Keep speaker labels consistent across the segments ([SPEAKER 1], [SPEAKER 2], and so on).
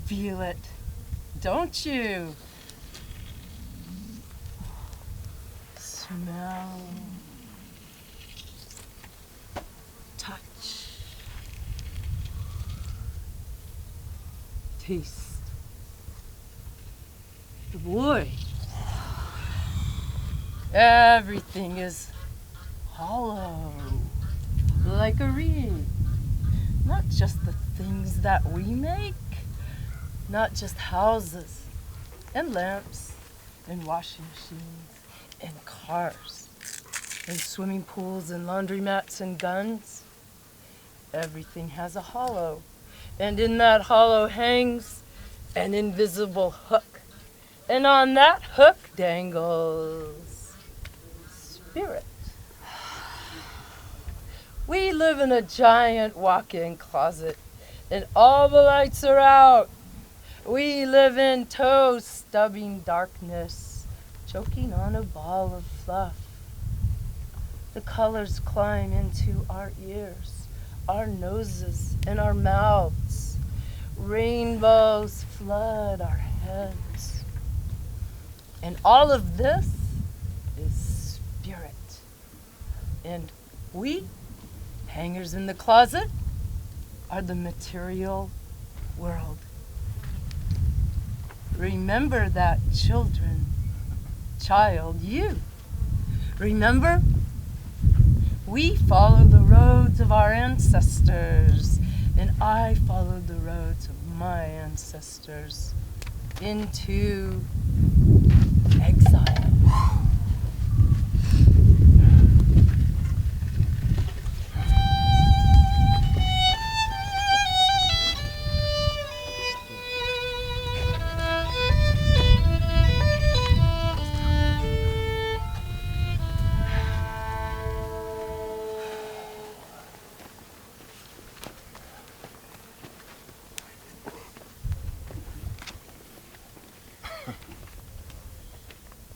[SPEAKER 1] feel it, don't you? Smell. Touch. Taste. Boy, everything is hollow, like a reed. Not just the things that we make, not just houses and lamps and washing machines and cars and swimming pools and laundromats and guns. Everything has a hollow, and in that hollow hangs an invisible hook. And on that hook dangles spirit. We live in a giant walk-in closet, and all the lights are out. We live in toe-stubbing darkness, choking on a ball of fluff. The colors climb into our ears, our noses, and our mouths. Rainbows flood our heads. And all of this is spirit. And we, hangers in the closet, are the material world. Remember that, child, you. Remember, we follow the roads of our ancestors, and I followed the roads of my ancestors into exile.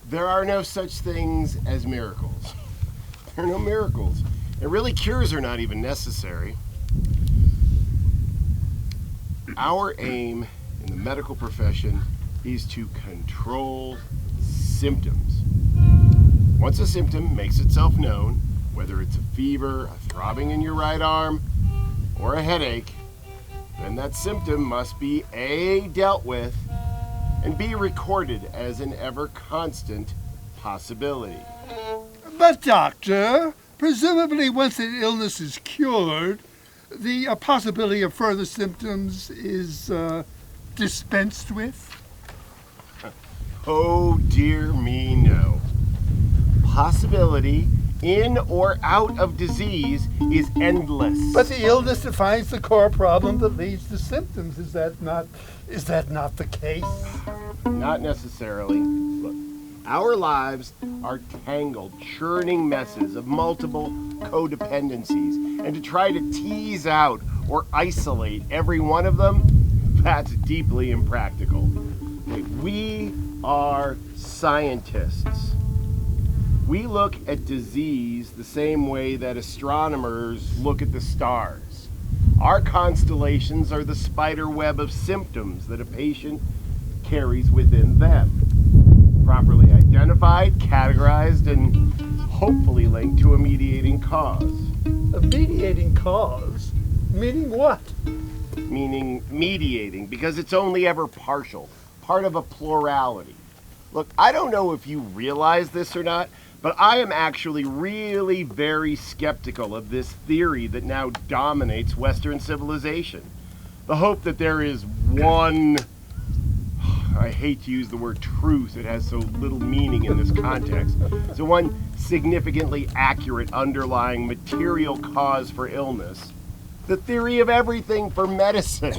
[SPEAKER 2] There are no such things as miracles. There are no miracles. And really, cures are not even necessary. Our aim in the medical profession is to control symptoms. Once a symptom makes itself known, whether it's a fever, a throbbing in your right arm, or a headache, then that symptom must be A, dealt with, and be recorded as an ever-constant possibility.
[SPEAKER 3] But, Doctor, presumably once an illness is cured, the possibility of further symptoms is dispensed with?
[SPEAKER 2] Oh, dear me, no. Possibility in or out of disease is endless.
[SPEAKER 3] But the illness defines the core problem that leads to symptoms. Is that not the case?
[SPEAKER 2] Not necessarily. Look, our lives are tangled, churning messes of multiple codependencies, and to try to tease out or isolate every one of them, that's deeply impractical. We are scientists. We look at disease the same way that astronomers look at the stars. Our constellations are the spider web of symptoms that a patient carries within them. Properly identified, categorized, and hopefully linked to a mediating cause.
[SPEAKER 3] A mediating cause? Meaning what?
[SPEAKER 2] Meaning mediating, because it's only ever partial, part of a plurality. Look, I don't know if you realize this or not, but I am actually really very skeptical of this theory that now dominates Western civilization. The hope that there is one, I hate to use the word truth, it has so little meaning in this context, so one significantly accurate underlying material cause for illness. The theory of everything for medicine.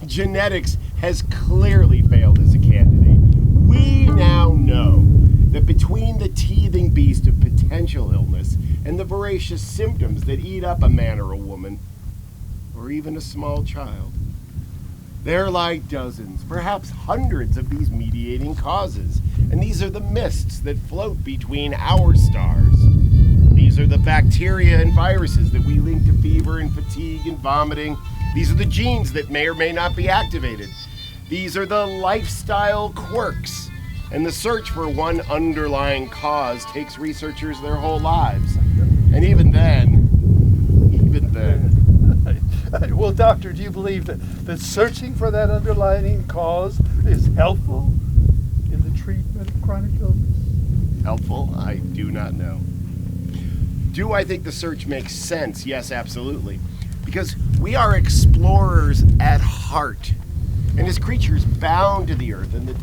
[SPEAKER 2] Genetics has clearly failed as a candidate. We now know that between the teething beast of potential illness and the voracious symptoms that eat up a man or a woman, or even a small child, there lie dozens, perhaps hundreds of these mediating causes, and these are the mists that float between our stars. These are the bacteria and viruses that we link to fever and fatigue and vomiting, These are the genes that may or may not be activated. These are the lifestyle quirks. And the search for one underlying cause takes researchers their whole lives. And even then...
[SPEAKER 3] Well, Doctor, do you believe that searching for that underlying cause is helpful in the treatment of chronic illness?
[SPEAKER 2] Helpful? I do not know. Do I think the search makes sense? Yes, absolutely. Because we are explorers at heart. And as creatures bound to the earth and the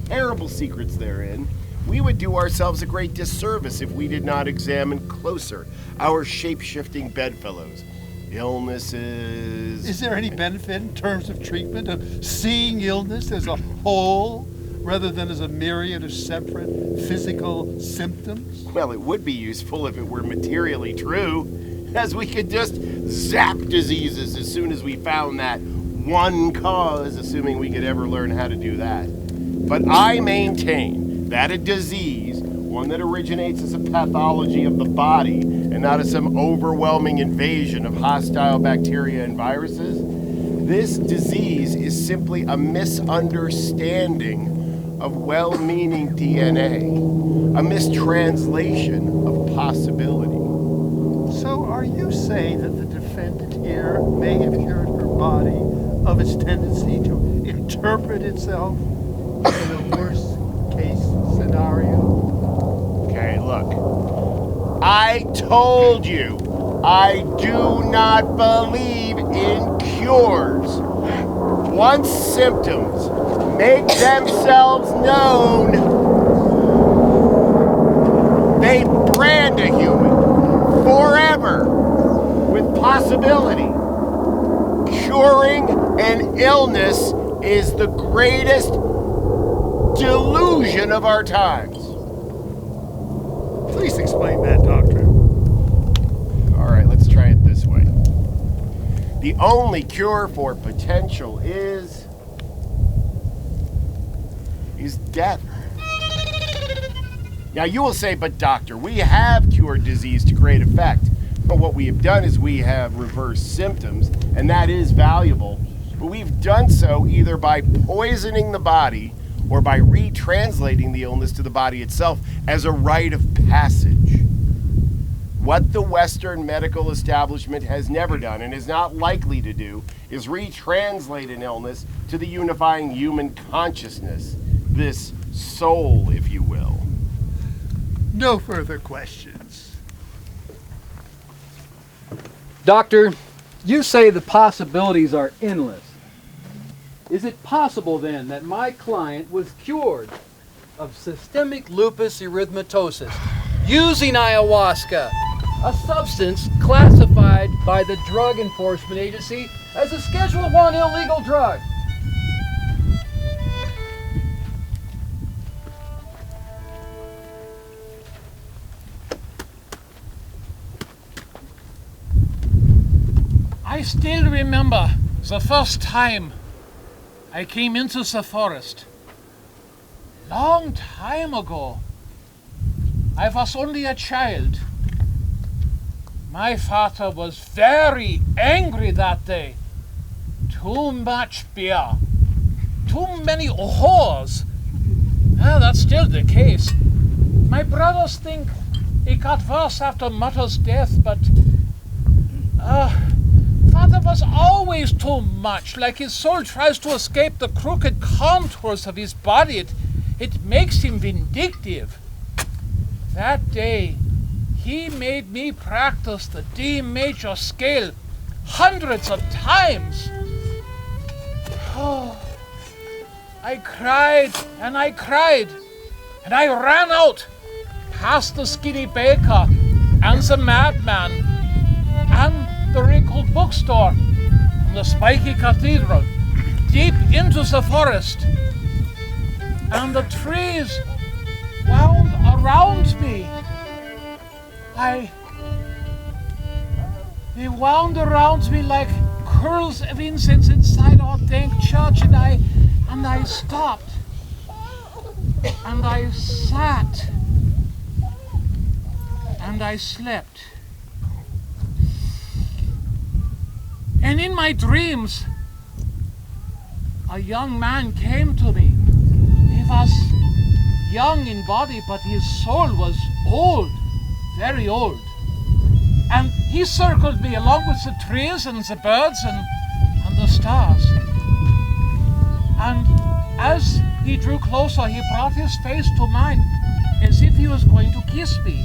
[SPEAKER 2] terrible secrets therein, we would do ourselves a great disservice if we did not examine closer our shape-shifting bedfellows. Illnesses...
[SPEAKER 3] Is there any benefit in terms of treatment of seeing illness as a whole rather than as a myriad of separate physical symptoms?
[SPEAKER 2] Well, it would be useful if it were materially true, as we could just zap diseases as soon as we found that one cause, assuming we could ever learn how to do that. But I maintain that a disease, one that originates as a pathology of the body and not as some overwhelming invasion of hostile bacteria and viruses, this disease is simply a misunderstanding of well-meaning DNA, a mistranslation of possibility.
[SPEAKER 3] So are you saying that the defendant here may have cured her body of its tendency to interpret itself in a worst-case scenario?
[SPEAKER 2] Okay, look. I told you, I do not believe in cures. Once symptoms make themselves known, they brand a human forever with possibility. Curing an illness is the greatest delusion of our times.
[SPEAKER 3] Please explain that, Doctor.
[SPEAKER 2] All right, let's try it this way. The only cure for potential is death. Now you will say, but doctor, we have cured disease to great effect. But what we have done is we have reversed symptoms, and that is valuable. But we've done so either by poisoning the body or by retranslating the illness to the body itself as a rite of passage. What the Western medical establishment has never done and is not likely to do is retranslate an illness to the unifying human consciousness, this soul, if you will.
[SPEAKER 3] No further questions.
[SPEAKER 4] Doctor, you say the possibilities are endless. Is it possible then that my client was cured of systemic lupus erythematosus using ayahuasca, a substance classified by the Drug Enforcement Agency as a Schedule 1 illegal drug?
[SPEAKER 5] I still remember the first time I came into the forest. Long time ago. I was only a child. My father was very angry that day. Too much beer. Too many whores. Well, that's still the case. My brothers think it got worse after mother's death, but Father was always too much, like his soul tries to escape the crooked contours of his body. It makes him vindictive. That day, he made me practice the D major scale hundreds of times. Oh, I cried, and I ran out past the skinny baker and the madman and the wrinkled bookstore and the spiky cathedral, deep into the forest. And the trees wound around me. They wound around me like curls of incense inside our dank church, and I stopped. And I sat. And I slept. And in my dreams, a young man came to me. He was young in body, but his soul was old, very old. And he circled me along with the trees and the birds and the stars. And as he drew closer, he brought his face to mine as if he was going to kiss me.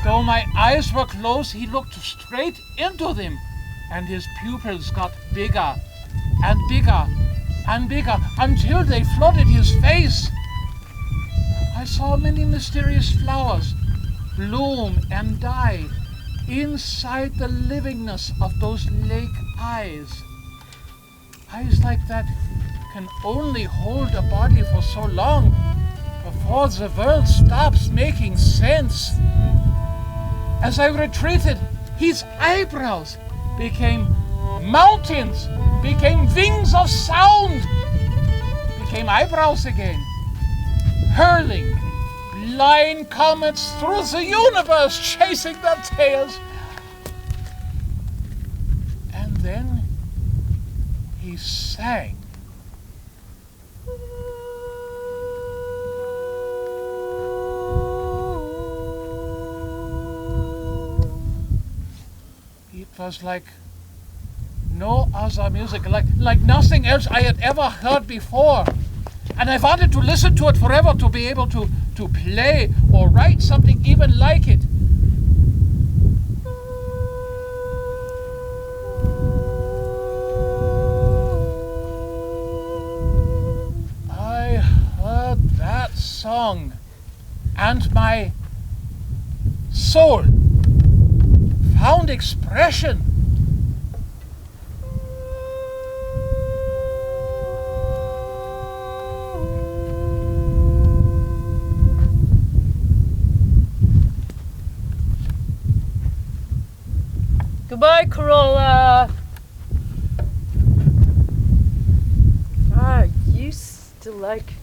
[SPEAKER 5] Though my eyes were closed, he looked straight into them, and his pupils got bigger and bigger and bigger until they flooded his face. I saw many mysterious flowers bloom and die inside the livingness of those lake eyes. Eyes like that can only hold a body for so long before the world stops making sense. As I retreated, his eyebrows became mountains, became wings of sound, became eyebrows again, hurling blind comets through the universe, chasing their tails. And then he sang. It was like no other music, like nothing else I had ever heard before. And I wanted to listen to it forever, to be able to play or write something even like it. I heard that song and my soul found expression.
[SPEAKER 1] Goodbye, Corolla. I used to like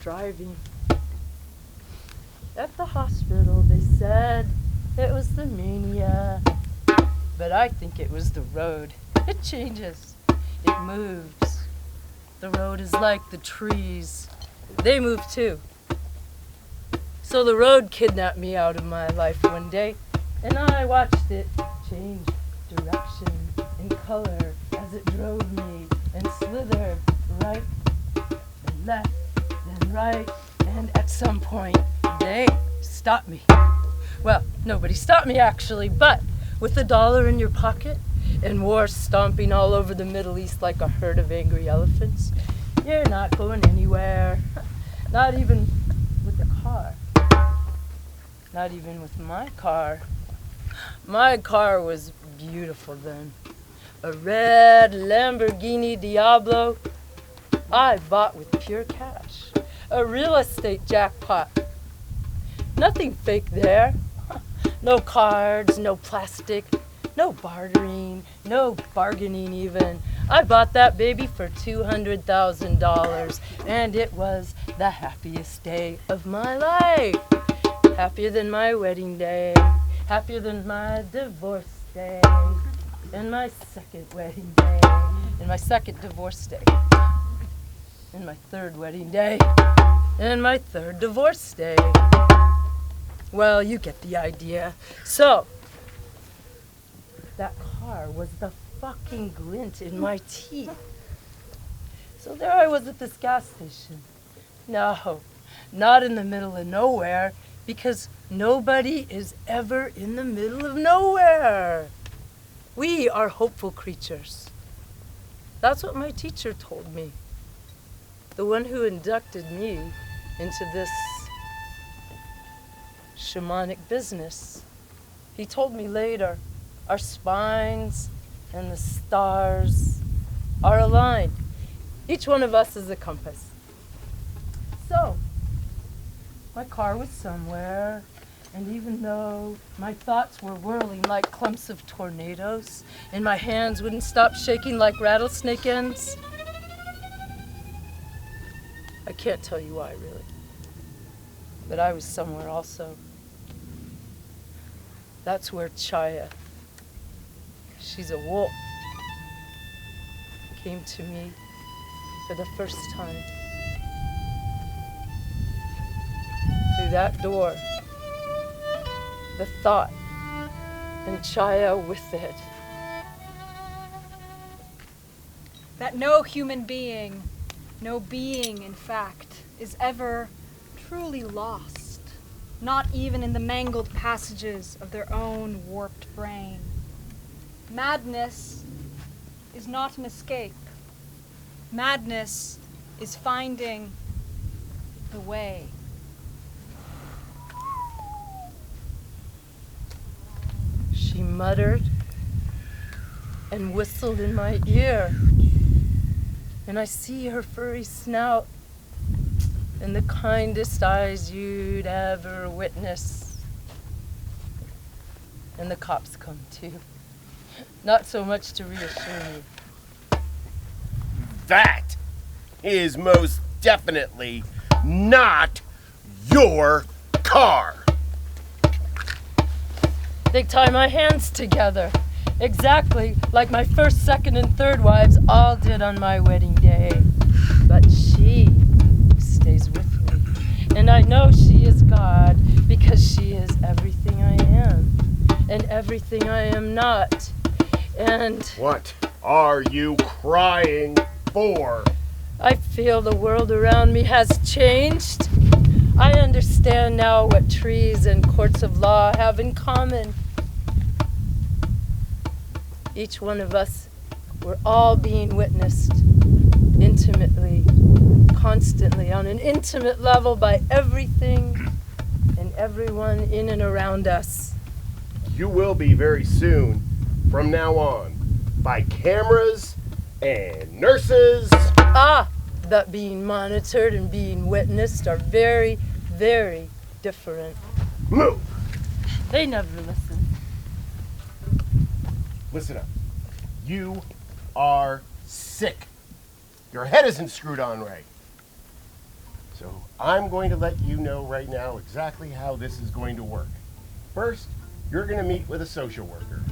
[SPEAKER 1] driving. At the hospital, they said it was the mania, but I think it was the road. It changes. It moves. The road is like the trees. They move too. So the road kidnapped me out of my life one day, and I watched it change direction and color as it drove me and slithered right and left and right, and at some point they stopped me. Well, nobody stopped me actually, but with $1 in your pocket and war stomping all over the Middle East like a herd of angry elephants, you're not going anywhere. Not even with the car. Not even with my car. My car was beautiful then. A red Lamborghini Diablo I bought with pure cash. A real estate jackpot. Nothing fake there. No cards, no plastic, no bartering, no bargaining even. I bought that baby for $200,000, and it was the happiest day of my life. Happier than my wedding day. Happier than my divorce day, and my second wedding day, and my second divorce day, and my third wedding day, and my third divorce day. Well, you get the idea. So, that car was the fucking glint in my teeth. So there I was at this gas station. No, not in the middle of nowhere, because nobody is ever in the middle of nowhere. We are hopeful creatures. That's what my teacher told me. The one who inducted me into this shamanic business. He told me later, our spines and the stars are aligned. Each one of us is a compass. So, my car was somewhere, and even though my thoughts were whirling like clumps of tornadoes, and my hands wouldn't stop shaking like rattlesnake ends, I can't tell you why, really. But I was somewhere also. That's where Chaya, she's a wolf, came to me for the first time. Through that door, the thought and Chaya with it.
[SPEAKER 6] That no human being, no being in fact, is ever truly lost, not even in the mangled passages of their own warped brain. Madness is not an escape. Madness is finding the way.
[SPEAKER 1] She muttered and whistled in my ear, and I see her furry snout and the kindest eyes you'd ever witness. And the cops come too. Not so much to reassure me.
[SPEAKER 2] That is most definitely not your car.
[SPEAKER 1] They tie my hands together, exactly like my first, second, and third wives all did on my wedding day. But she stays with me, and I know she is God because she is everything I am and everything I am not. And
[SPEAKER 2] What are you crying for?
[SPEAKER 1] I feel the world around me has changed. I understand now what trees and courts of law have in common. Each one of us, we're all being witnessed intimately, constantly, on an intimate level by everything and everyone in and around us.
[SPEAKER 2] You will be very soon, from now on, by cameras and nurses.
[SPEAKER 1] That being monitored and being witnessed are very, very different.
[SPEAKER 2] Move!
[SPEAKER 1] They never listen.
[SPEAKER 2] Listen up. You are sick. Your head isn't screwed on right. So I'm going to let you know right now exactly how this is going to work. First, you're going to meet with a social worker.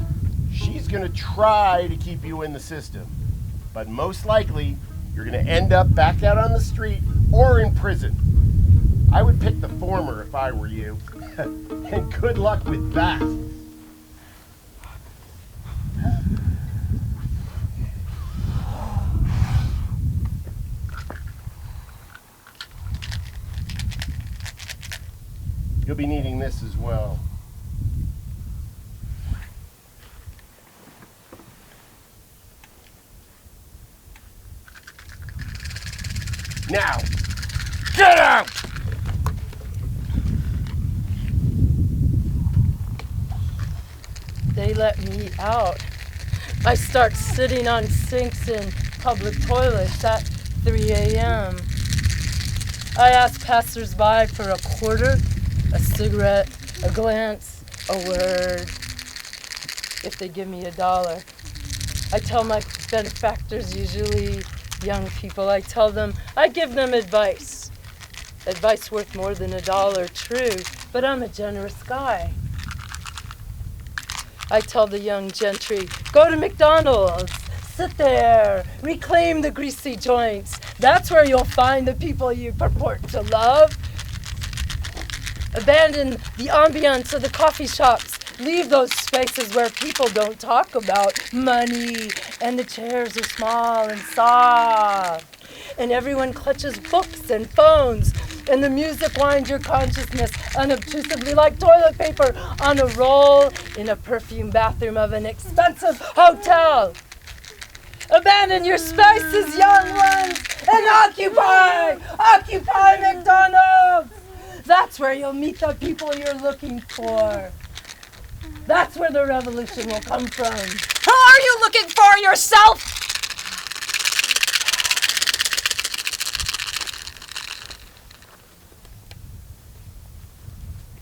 [SPEAKER 2] She's going to try to keep you in the system, but most likely you're going to end up back out on the street or in prison. I would pick the former if I were you. And good luck with that. You'll be needing this as well. Now, get out!
[SPEAKER 1] They let me out. I start sitting on sinks in public toilets at 3 a.m. I ask passersby for a quarter, a cigarette, a glance, a word. If they give me $1, I tell my benefactors, usually young people, I give them advice. Advice worth more than $1, true, but I'm a generous guy. I tell the young gentry, go to McDonald's, sit there, reclaim the greasy joints. That's where you'll find the people you purport to love. Abandon the ambience of the coffee shops. Leave those spaces where people don't talk about money, and the chairs are small and soft, and everyone clutches books and phones, and the music winds your consciousness unobtrusively like toilet paper on a roll in a perfume bathroom of an expensive hotel. Abandon your spaces, young ones, and occupy McDonald's. That's where you'll meet the people you're looking for. That's where the revolution will come from.
[SPEAKER 6] Who are you looking for yourself?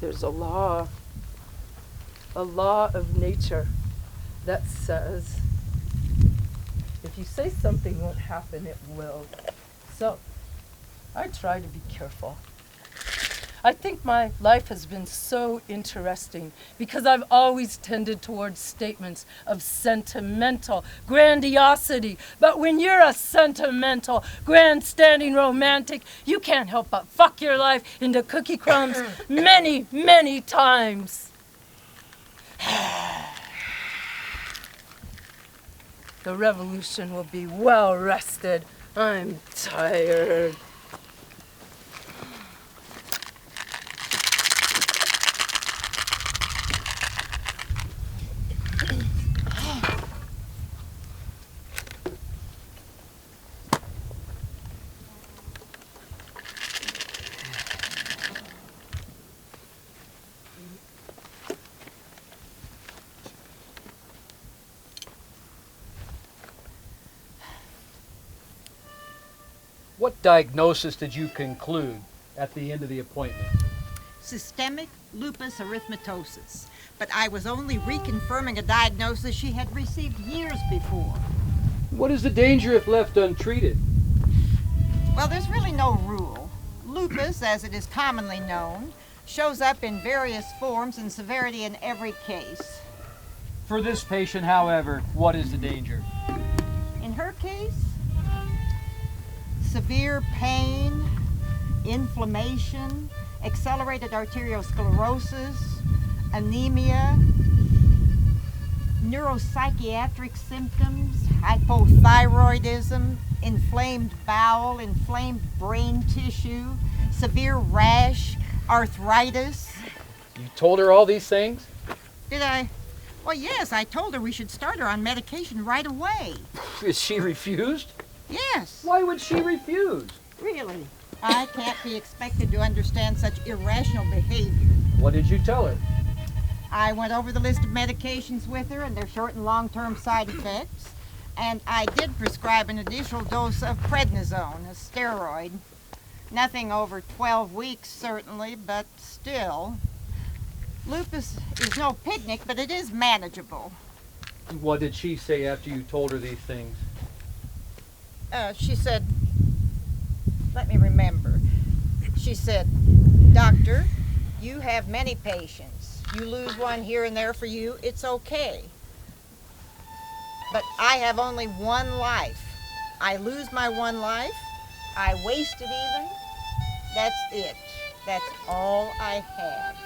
[SPEAKER 1] There's a law of nature that says if you say something won't happen, it will. So I try to be careful. I think my life has been so interesting because I've always tended towards statements of sentimental grandiosity. But when you're a sentimental, grandstanding romantic, you can't help but fuck your life into cookie crumbs many, many times. The revolution will be well rested. I'm tired.
[SPEAKER 4] What diagnosis did you conclude at the end of the appointment?
[SPEAKER 7] Systemic lupus erythematosus. But I was only reconfirming a diagnosis she had received years before.
[SPEAKER 4] What is the danger if left untreated?
[SPEAKER 7] Well, there's really no rule. Lupus, as it is commonly known, shows up in various forms and severity in every case.
[SPEAKER 4] For this patient, however, what is the danger?
[SPEAKER 7] In her case, severe pain, inflammation, accelerated arteriosclerosis, anemia, neuropsychiatric symptoms, hypothyroidism, inflamed bowel, inflamed brain tissue, severe rash, arthritis.
[SPEAKER 4] You told her all these things?
[SPEAKER 7] Did I? Well, yes, I told her we should start her on medication right away.
[SPEAKER 4] Is she refused?
[SPEAKER 7] Yes.
[SPEAKER 4] Why would she refuse?
[SPEAKER 7] Really? I can't be expected to understand such irrational behavior.
[SPEAKER 4] What did you tell her?
[SPEAKER 7] I went over the list of medications with her and their short and long-term side effects, and I did prescribe an additional dose of prednisone, a steroid. Nothing over 12 weeks, certainly, but still. Lupus is no picnic, but it is manageable.
[SPEAKER 4] What did she say after you told her these things?
[SPEAKER 7] She said, let me remember. She said, "Doctor, you have many patients. You lose one here and there for you, it's okay. But I have only one life. I lose my one life, I waste it even. That's it. That's all I have."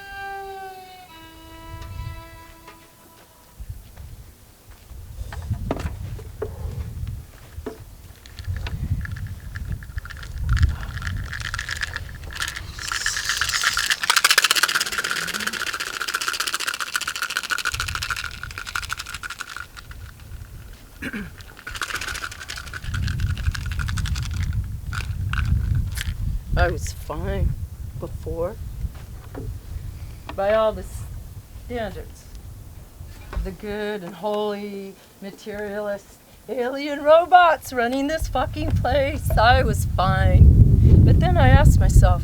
[SPEAKER 1] I was fine before. By all the standards of the good and holy materialist alien robots running this fucking place, I was fine. But then I asked myself,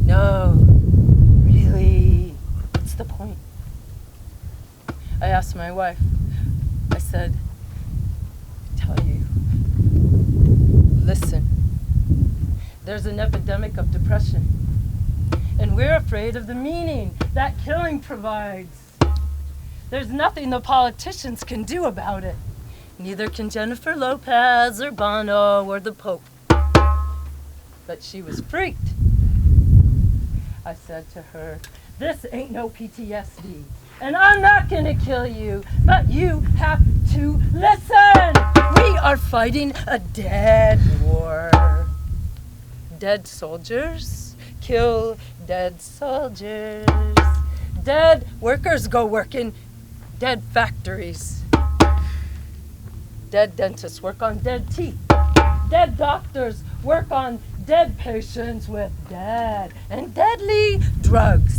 [SPEAKER 1] no, really, what's the point? I asked my wife, I said, tell you, listen, there's an epidemic of depression, and we're afraid of the meaning that killing provides. There's nothing the politicians can do about it. Neither can Jennifer Lopez or Bono or the Pope. But she was freaked. I said to her, this ain't no PTSD, and I'm not gonna kill you, but you have to listen. We are fighting a dead war. Dead soldiers kill dead soldiers. Dead workers go work in dead factories. Dead dentists work on dead teeth. Dead doctors work on dead patients with dead and deadly drugs.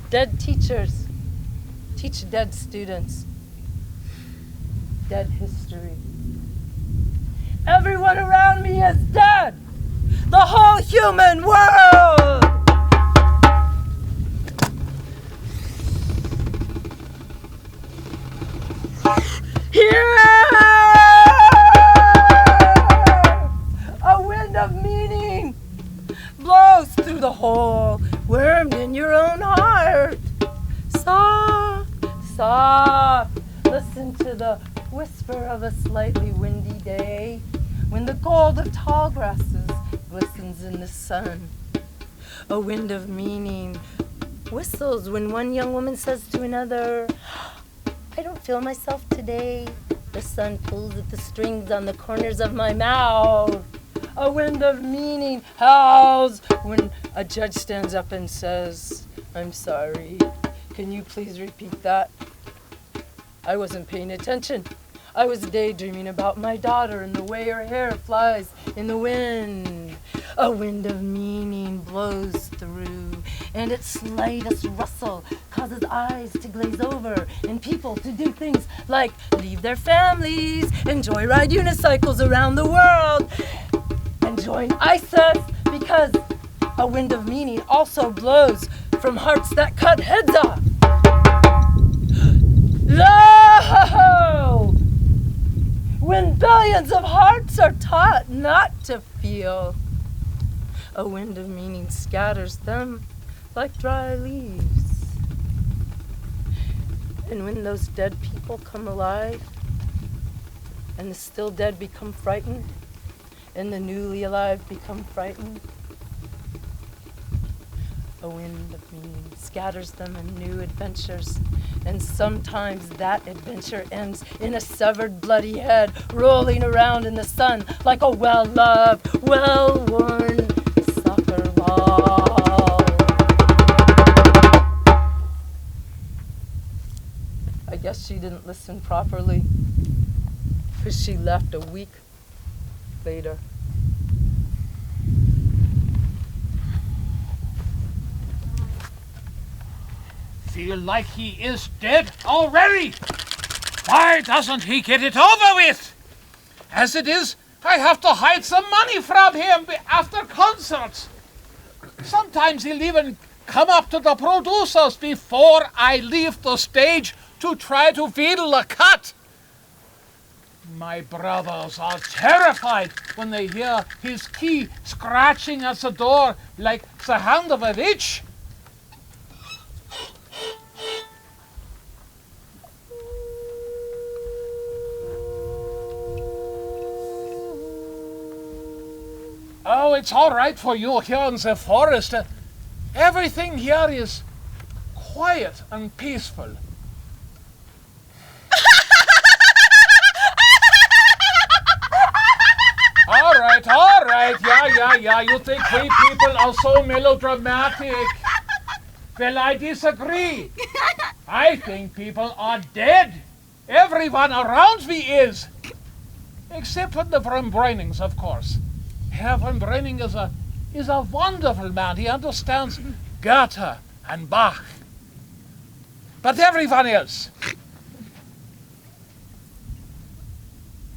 [SPEAKER 1] Dead teachers teach dead students dead history. Everyone around me is dead. The whole human world. Here, a wind of meaning blows through the hole wormed in your own heart. Soft, soft, listen to the whisper of a slightly windy day when the gold of tall grasses glistens in the sun. A wind of meaning whistles when one young woman says to another, I don't feel myself today. The sun pulls at the strings on the corners of my mouth. A wind of meaning howls when a judge stands up and says, I'm sorry. Can you please repeat that? I wasn't paying attention. I was daydreaming about my daughter and the way her hair flies in the wind. A wind of meaning blows through, and its slightest rustle causes eyes to glaze over and people to do things like leave their families and joyride unicycles around the world and join ISIS, because a wind of meaning also blows from hearts that cut heads off. Lo! When billions of hearts are taught not to feel, a wind of meaning scatters them like dry leaves. And when those dead people come alive, and the still dead become frightened, and the newly alive become frightened, a wind of meaning scatters them in new adventures, and sometimes that adventure ends in a severed bloody head rolling around in the sun like a well-loved, well-worn soccer ball. I guess she didn't listen properly, because she left a week later.
[SPEAKER 5] Feel like he is dead already. Why doesn't he get it over with? As it is, I have to hide some money from him after concerts. Sometimes he'll even come up to the producers before I leave the stage to try to wheedle a cut. My brothers are terrified when they hear his key scratching at the door like the hand of a witch. Oh, it's all right for you here in the forest. Everything here is quiet and peaceful. All right, yeah. You think we people are so melodramatic. Well, I disagree. I think people are dead. Everyone around me is. Except for the Van Braidings, of course. Herr Van Braiding is a wonderful man. He understands Goethe and Bach. But everyone else.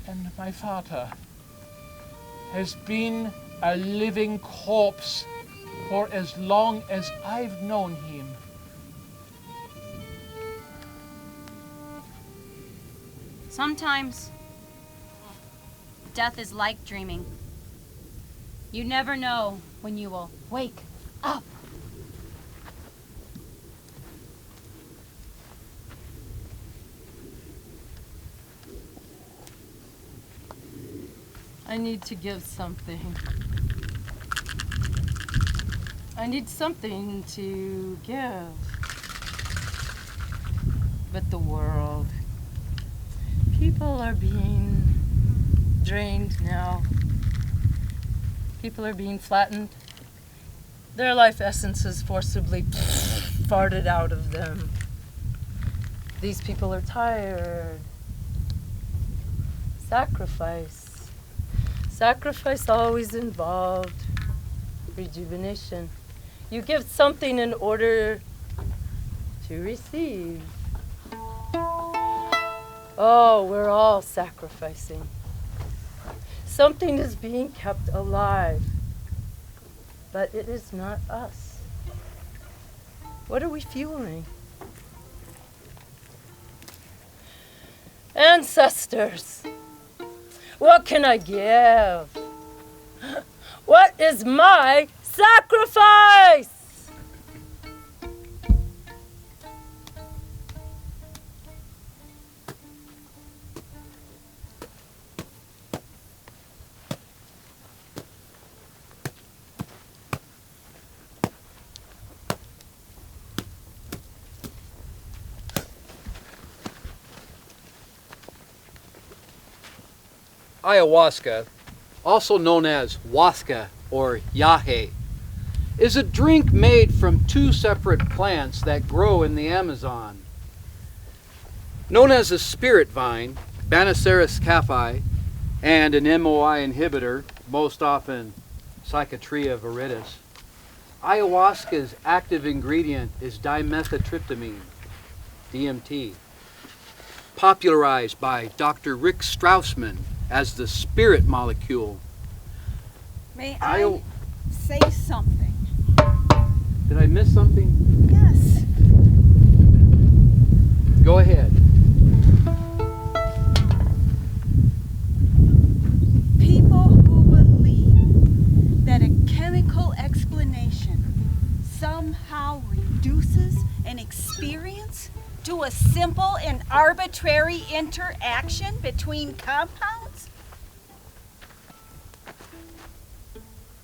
[SPEAKER 5] And my father has been a living corpse for as long as I've known him.
[SPEAKER 8] Sometimes death is like dreaming. You never know when you will wake up.
[SPEAKER 1] I need to give something. I need something to give. But the world. People are being drained now. People are being flattened. Their life essence is forcibly farted out of them. These people are tired. Sacrifice. Sacrifice always involved rejuvenation. You give something in order to receive. Oh, we're all sacrificing. Something is being kept alive, but it is not us. What are we fueling? Ancestors, what can I give? What is my sacrifice!
[SPEAKER 4] Ayahuasca, also known as waska or yahe, is a drink made from two separate plants that grow in the Amazon. Known as a spirit vine, Baniceros caffi, and an MOI inhibitor, most often Psychotria viridis, ayahuasca's active ingredient is dimethyltryptamine, DMT, popularized by Dr. Rick Straussman as the spirit molecule.
[SPEAKER 9] May I say something?
[SPEAKER 4] Did I miss something?
[SPEAKER 9] Yes.
[SPEAKER 4] Go ahead.
[SPEAKER 9] People who believe that a chemical explanation somehow reduces an experience to a simple and arbitrary interaction between compounds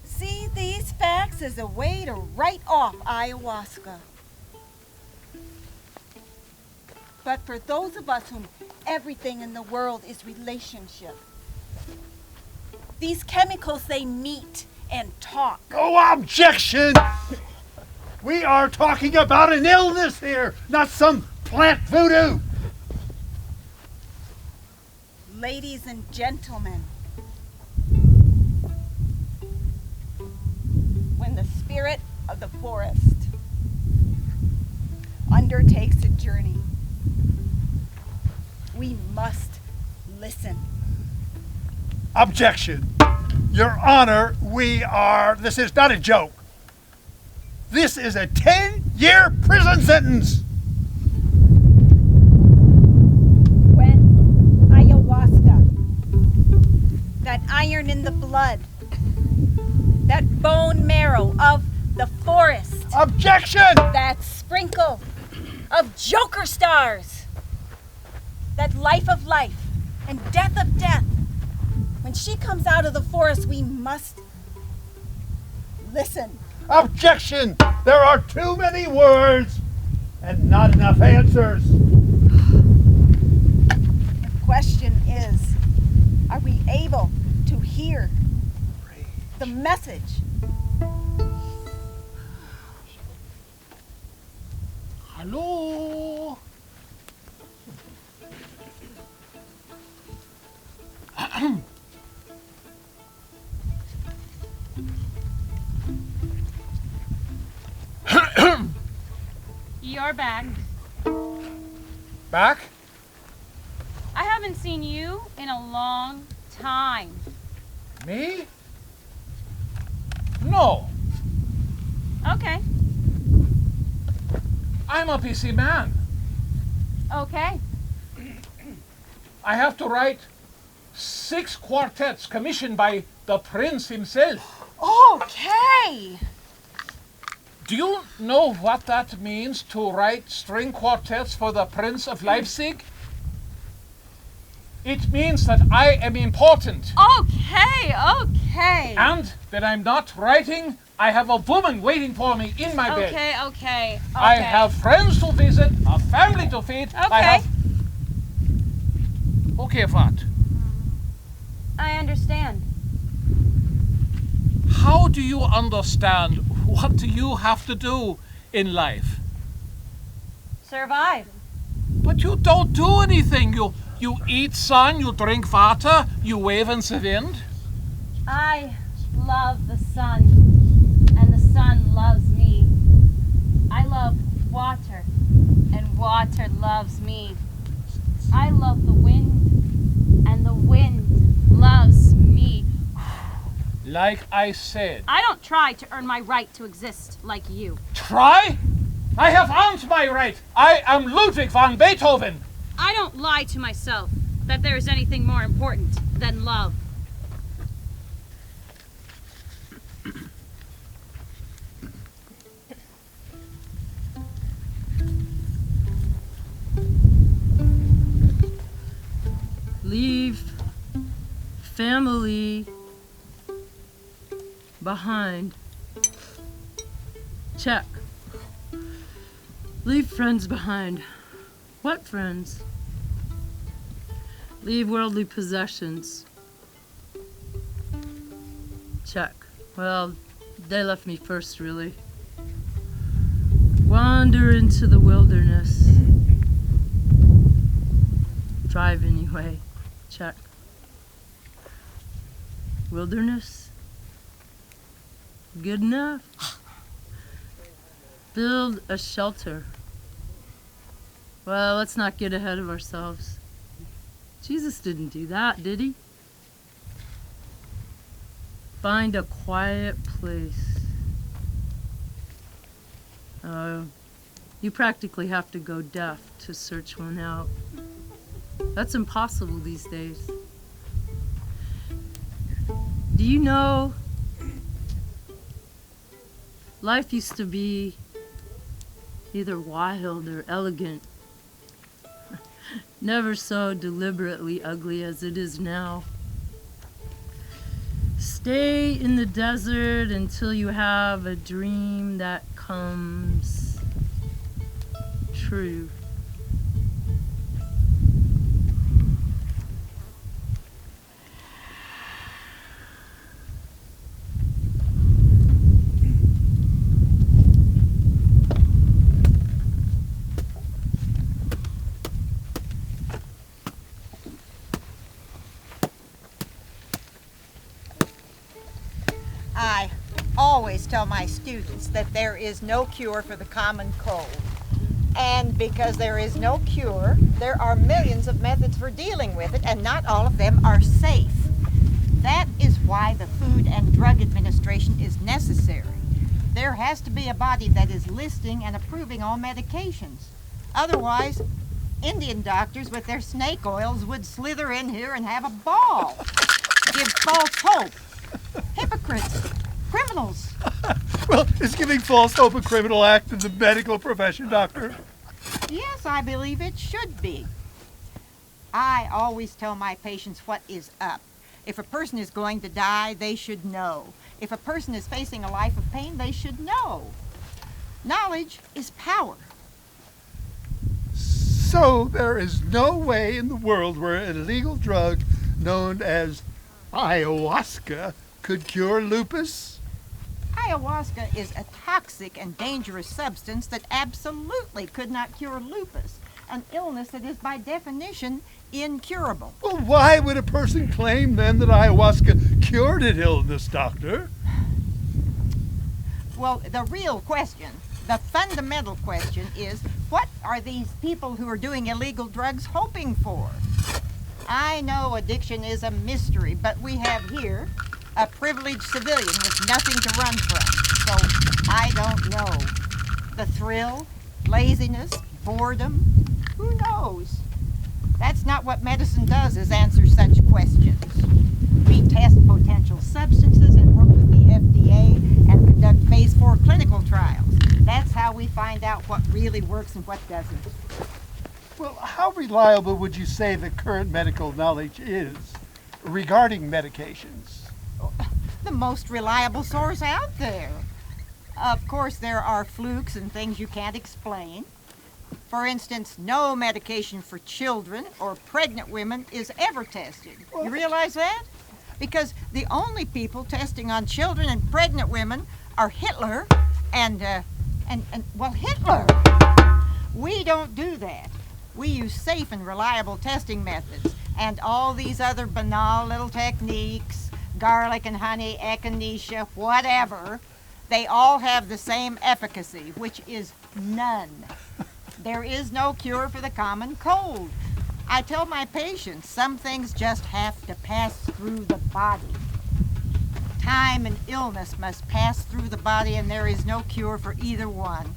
[SPEAKER 9] see these facts as a way to write off ayahuasca. But for those of us whom everything in the world is relationship, these chemicals, they meet and talk.
[SPEAKER 3] No objection! We are talking about an illness here, not some plant voodoo.
[SPEAKER 9] Ladies and gentlemen, when the spirit of the forest undertakes a journey, we must listen.
[SPEAKER 3] Objection. Your Honor, this is not a joke. This is a 10-year prison sentence.
[SPEAKER 9] When ayahuasca, that iron in the blood, that bone marrow of the forest,
[SPEAKER 3] Objection!
[SPEAKER 9] that sprinkle of joker stars, that life of life and death of death, when she comes out of the forest, we must listen.
[SPEAKER 3] Objection! There are too many words and not enough answers.
[SPEAKER 9] The question is, are we able to hear the message?
[SPEAKER 5] Hallo?
[SPEAKER 8] You're back.
[SPEAKER 5] Back?
[SPEAKER 8] I haven't seen you in a long time.
[SPEAKER 5] Me? No.
[SPEAKER 8] Okay.
[SPEAKER 5] I'm a busy man.
[SPEAKER 8] Okay.
[SPEAKER 5] I have to write 6 quartets commissioned by the prince himself.
[SPEAKER 9] Okay.
[SPEAKER 5] Do you know what that means to write string quartets for the Prince of Leipzig? It means that I am important.
[SPEAKER 8] Okay.
[SPEAKER 5] And that I'm not writing. I have a woman waiting for me in my bed.
[SPEAKER 8] Okay.
[SPEAKER 5] I have friends to visit, a family to feed.
[SPEAKER 8] Okay.
[SPEAKER 5] Okay, what?
[SPEAKER 8] I understand.
[SPEAKER 5] How do you understand? What do you have to do in life?
[SPEAKER 8] Survive.
[SPEAKER 5] But you don't do anything. You eat sun, you drink water, you wave in the wind.
[SPEAKER 8] I love the sun, and the sun loves me. I love water, and water loves me. I love the wind, and the wind loves me.
[SPEAKER 5] Like I said.
[SPEAKER 8] I don't try to earn my right to exist like you.
[SPEAKER 5] Try? I have earned my right. I am Ludwig van Beethoven.
[SPEAKER 8] I don't lie to myself that there is anything more important than love.
[SPEAKER 1] family behind. Check. Leave friends behind. What friends? Leave worldly possessions. Check. Well, they left me first, really. Wander into the wilderness. Drive anyway. Check. Wilderness? Good enough. Build a shelter. Well, let's not get ahead of ourselves. Jesus didn't do that, did he? Find a quiet place. You practically have to go deaf to search one out. That's impossible these days. Do you know, life used to be either wild or elegant. Never so deliberately ugly as it is now. Stay in the desert until you have a dream that comes true.
[SPEAKER 7] I always tell my students that there is no cure for the common cold. And because there is no cure, there are millions of methods for dealing with it, and not all of them are safe. That is why the Food and Drug Administration is necessary. There has to be a body that is listing and approving all medications. Otherwise, Indian doctors with their snake oils would slither in here and have a ball. Give false hope. Hypocrites. Criminals.
[SPEAKER 3] Well, is giving false hope a criminal act in the medical profession, Doctor?
[SPEAKER 7] Yes, I believe it should be. I always tell my patients what is up. If a person is going to die, they should know. If a person is facing a life of pain, they should know. Knowledge is power.
[SPEAKER 3] So there is no way in the world where an illegal drug known as ayahuasca could cure lupus?
[SPEAKER 7] Ayahuasca is a toxic and dangerous substance that absolutely could not cure lupus, an illness that is by definition incurable.
[SPEAKER 3] Well, why would a person claim then that ayahuasca cured an illness, Doctor?
[SPEAKER 7] Well, the real question, the fundamental question is, what are these people who are doing illegal drugs hoping for? I know addiction is a mystery, but we have here a privileged civilian with nothing to run from. So I don't know. The thrill, laziness, boredom, who knows? That's not what medicine does, is answer such questions. We test potential substances and work with the FDA and conduct phase 4 clinical trials. That's how we find out what really works and what doesn't.
[SPEAKER 3] Well, how reliable would you say the current medical knowledge is regarding medications?
[SPEAKER 7] The most reliable source out there. Of course, there are flukes and things you can't explain. For instance, no medication for children or pregnant women is ever tested. You realize that? Because the only people testing on children and pregnant women are Hitler and Hitler. We don't do that. We use safe and reliable testing methods, and all these other banal little techniques, garlic and honey, echinacea, whatever, they all have the same efficacy, which is none. There is no cure for the common cold. I tell my patients some things just have to pass through the body. Time and illness must pass through the body, and there is no cure for either one.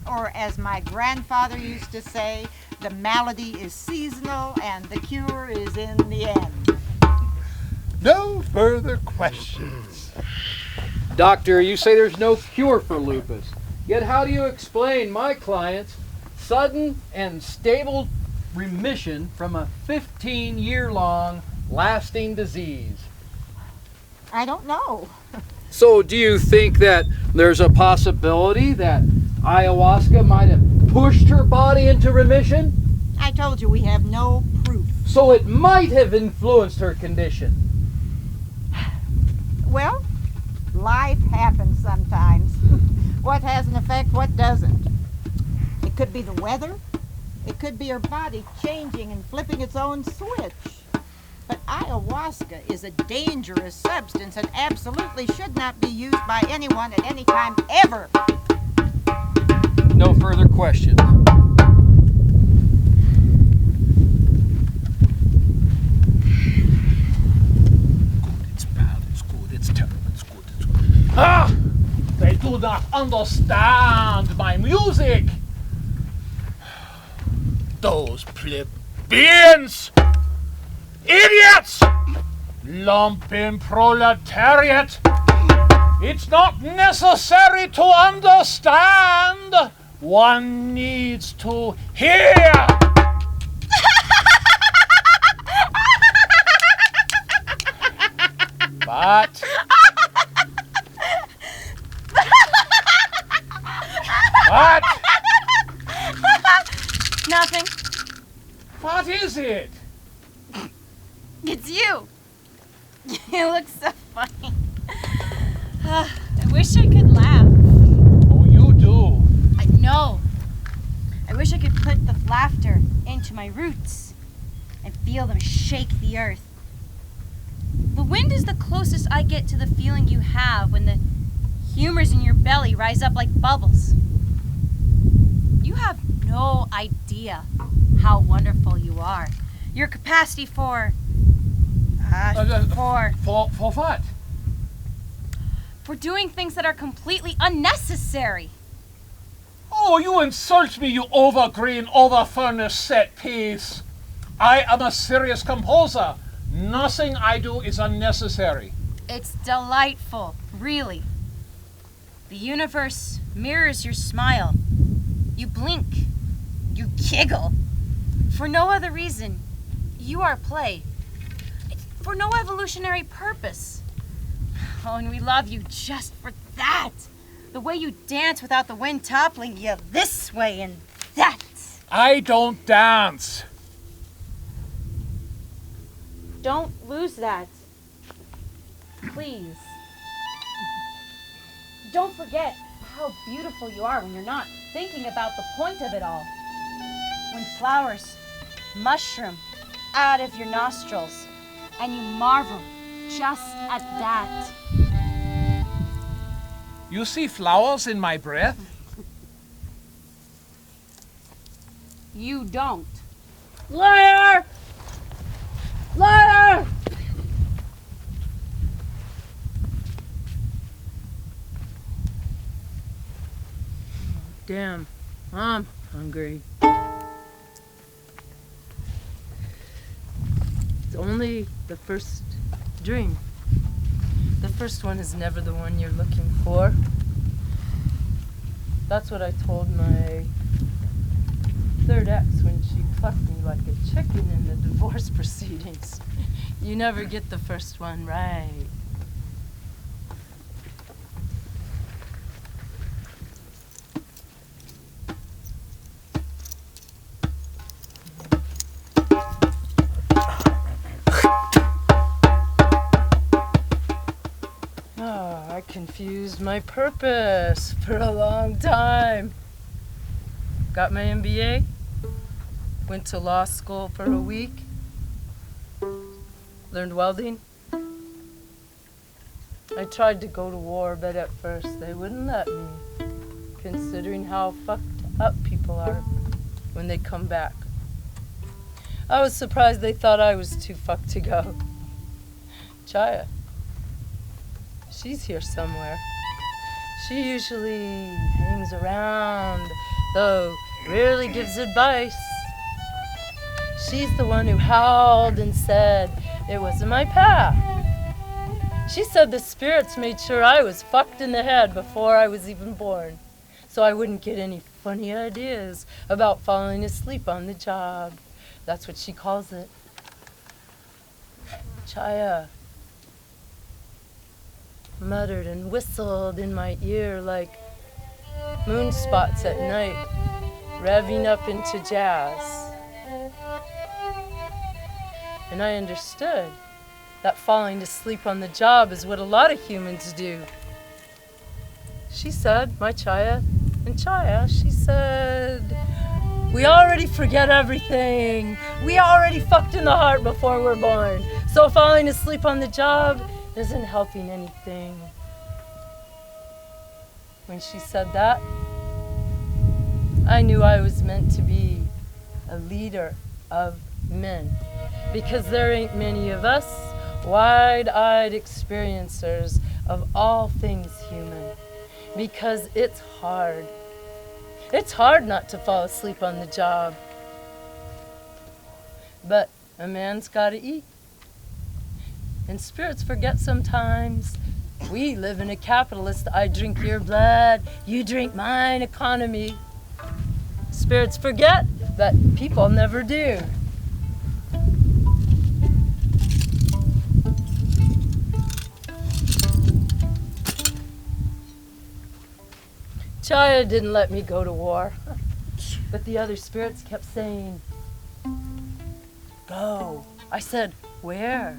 [SPEAKER 7] Or as my grandfather used to say, the malady is seasonal and the cure is in the end.
[SPEAKER 3] No further questions.
[SPEAKER 4] Doctor, you say there's no cure for lupus. Yet how do you explain my client's sudden and stable remission from a 15-year-long lasting disease.
[SPEAKER 7] I don't know.
[SPEAKER 4] So do you think that there's a possibility that ayahuasca might have pushed her body into remission?
[SPEAKER 7] I told you we have no proof.
[SPEAKER 4] So it might have influenced her condition.
[SPEAKER 7] Well, life happens sometimes. What has an effect, what doesn't? It could be the weather. It could be her body changing and flipping its own switch. But ayahuasca is a dangerous substance and absolutely should not be used by anyone at any time ever.
[SPEAKER 4] No further questions.
[SPEAKER 5] It's bad, it's good, it's terrible, it's good, it's good. Ah! They do not understand my music! Those plebeians! Idiots! Lumpen proletariat! It's not necessary to understand! One needs to hear! But... What?
[SPEAKER 9] Nothing.
[SPEAKER 5] What is it?
[SPEAKER 9] It's you. You look so funny. I wish I could laugh.
[SPEAKER 5] Oh, you do.
[SPEAKER 9] No. I wish I could put the laughter into my roots and feel them shake the earth. The wind is the closest I get to the feeling you have when the humors in your belly rise up like bubbles. You have no idea how wonderful you are. Your capacity for
[SPEAKER 5] what?
[SPEAKER 9] For doing things that are completely unnecessary.
[SPEAKER 5] Oh, you insult me, you overgreen, over-furnished set piece. I am a serious composer. Nothing I do is unnecessary.
[SPEAKER 9] It's delightful, really. The universe mirrors your smile. You blink. You giggle. For no other reason. You are play. It's for no evolutionary purpose. Oh, and we love you just for that. The way you dance without the wind toppling you this way and that.
[SPEAKER 5] I don't dance.
[SPEAKER 9] Don't lose that. Please. Don't forget how beautiful you are when you're not thinking about the point of it all. When flowers mushroom out of your nostrils and you marvel just at that.
[SPEAKER 5] You see flowers in my breath?
[SPEAKER 9] You don't. Liar! Liar!
[SPEAKER 1] Damn, I'm hungry. It's only the first dream. The first one is never the one you're looking for. That's what I told my third ex when she plucked me like a chicken in the divorce proceedings. You never get the first one right. I confused my purpose for a long time. Got my MBA, went to law school for a week, learned welding. I tried to go to war, but at first they wouldn't let me, considering how fucked up people are when they come back. I was surprised they thought I was too fucked to go. Chaya. She's here somewhere. She usually hangs around, though rarely gives advice. She's the one who howled and said it wasn't my path. She said the spirits made sure I was fucked in the head before I was even born, so I wouldn't get any funny ideas about falling asleep on the job. That's what she calls it. Chaya muttered and whistled in my ear like moon spots at night, revving up into jazz. And I understood that falling to sleep on the job is what a lot of humans do. She said, my Chaya, and Chaya, she said, we already forget everything. We already fucked in the heart before we're born. So falling asleep on the job isn't helping anything. When she said that, I knew I was meant to be a leader of men, because there ain't many of us wide-eyed experiencers of all things human, because it's hard. It's hard not to fall asleep on the job. But a man's gotta eat. And spirits forget sometimes. We live in a capitalist, I drink your blood, you drink mine economy. Spirits forget, but people never do. Chaya didn't let me go to war, but the other spirits kept saying, go. I said, where?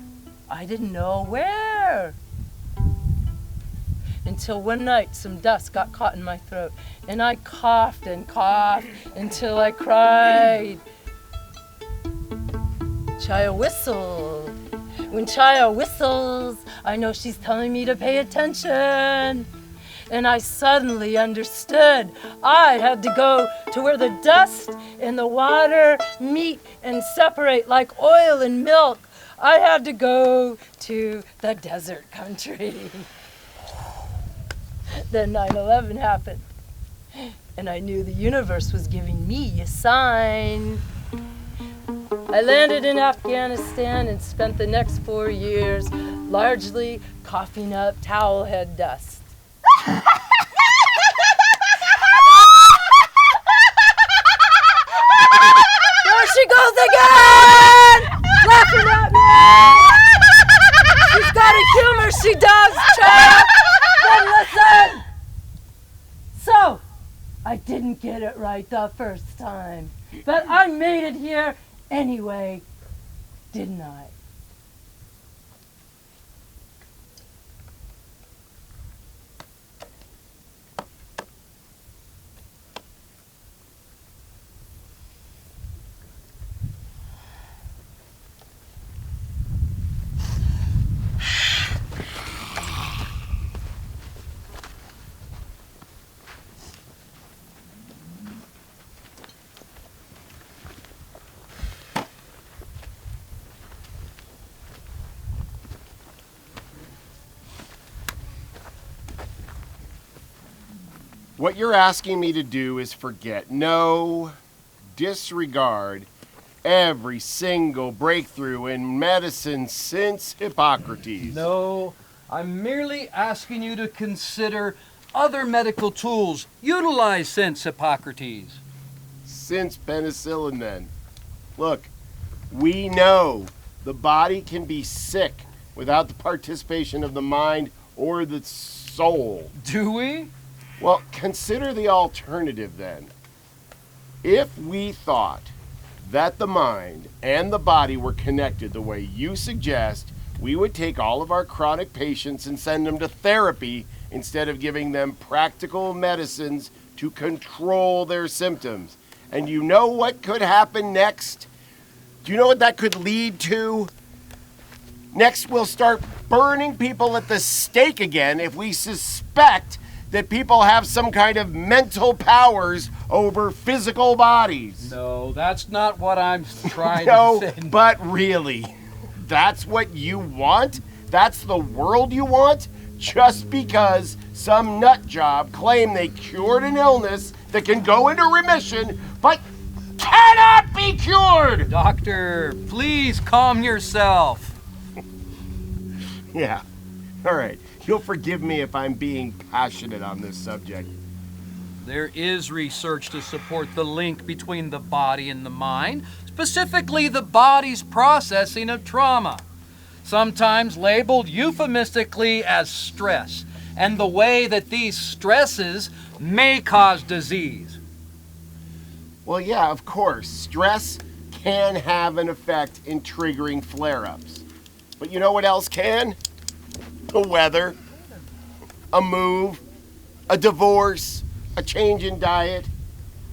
[SPEAKER 1] I didn't know where. Until one night some dust got caught in my throat, and I coughed and coughed until I cried. Chaya whistled. When Chaya whistles, I know she's telling me to pay attention. And I suddenly understood. I had to go to where the dust and the water meet and separate like oil and milk. I had to go to the desert country. Then 9/11 happened, and I knew the universe was giving me a sign. I landed in Afghanistan and spent the next 4 years largely coughing up towel head dust. There she goes again! Laughing at me! She's got a humor, she does, Chad! Then listen! So, I didn't get it right the first time, but I made it here anyway, didn't I?
[SPEAKER 2] What you're asking me to do is forget, no, disregard every single breakthrough in medicine since Hippocrates.
[SPEAKER 4] No, I'm merely asking you to consider other medical tools utilized since Hippocrates.
[SPEAKER 2] Since penicillin, then. Look, we know the body can be sick without the participation of the mind or the soul.
[SPEAKER 4] Do we?
[SPEAKER 2] Well, consider the alternative then. If we thought that the mind and the body were connected the way you suggest, we would take all of our chronic patients and send them to therapy instead of giving them practical medicines to control their symptoms. And you know what could happen next? Do you know what that could lead to? Next, we'll start burning people at the stake again if we suspect that people have some kind of mental powers over physical bodies.
[SPEAKER 4] No, that's not what I'm trying
[SPEAKER 2] No,
[SPEAKER 4] to say.
[SPEAKER 2] but really, that's what you want? That's the world you want? Just because some nut job claimed they cured an illness that can go into remission, but cannot be cured!
[SPEAKER 4] Doctor, please calm yourself.
[SPEAKER 2] Yeah, all right. You'll forgive me if I'm being passionate on this subject.
[SPEAKER 4] There is research to support the link between the body and the mind, specifically the body's processing of trauma. sometimes labeled euphemistically as stress, and the way that these stresses may cause disease.
[SPEAKER 2] Well, yeah, of course. Stress can have an effect in triggering flare-ups. But you know what else can? The weather, a move, a divorce, a change in diet.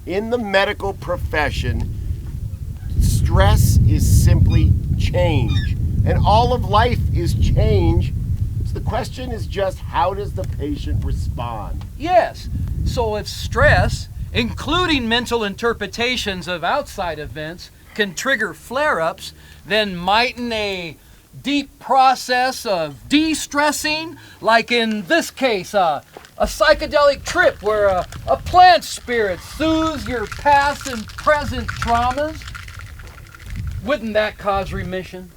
[SPEAKER 2] In the medical profession, stress is simply change. And all of life is change. So the question is just, how does the patient respond?
[SPEAKER 4] Yes, so if stress, including mental interpretations of outside events, can trigger flare-ups, then mightn't a deep process of de-stressing, like in this case, a psychedelic trip where a plant spirit soothes your past and present traumas, wouldn't that cause remission?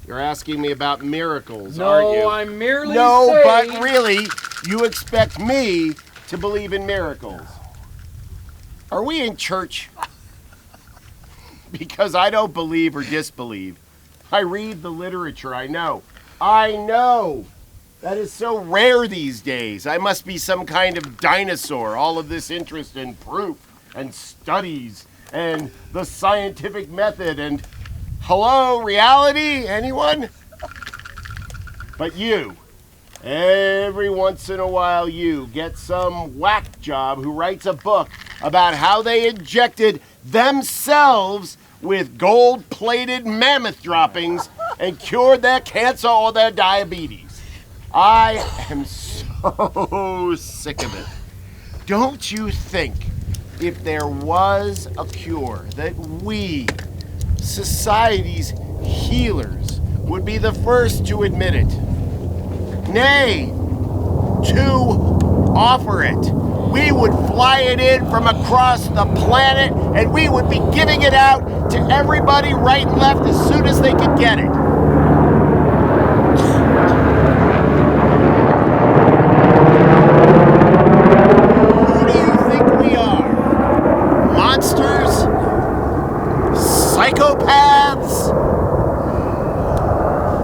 [SPEAKER 2] You're asking me about miracles, aren't you?
[SPEAKER 4] No, I'm merely
[SPEAKER 2] No,
[SPEAKER 4] saying...
[SPEAKER 2] but really, you expect me to believe in miracles. Are we in church? Because I don't believe or disbelieve. I read the literature, I know. I know! That is so rare these days. I must be some kind of dinosaur. All of this interest in proof and studies and the scientific method and, hello, reality? Anyone? But you, every once in a while you get some whack job who writes a book about how they injected themselves with gold-plated mammoth droppings and cured their cancer or their diabetes. I am so sick of it. Don't you think if there was a cure that we, society's healers, would be the first to admit it? Nay, to offer it. We would fly it in from across the planet and we would be giving it out to everybody right and left as soon as they could get it. Who do you think we are? Monsters? Psychopaths?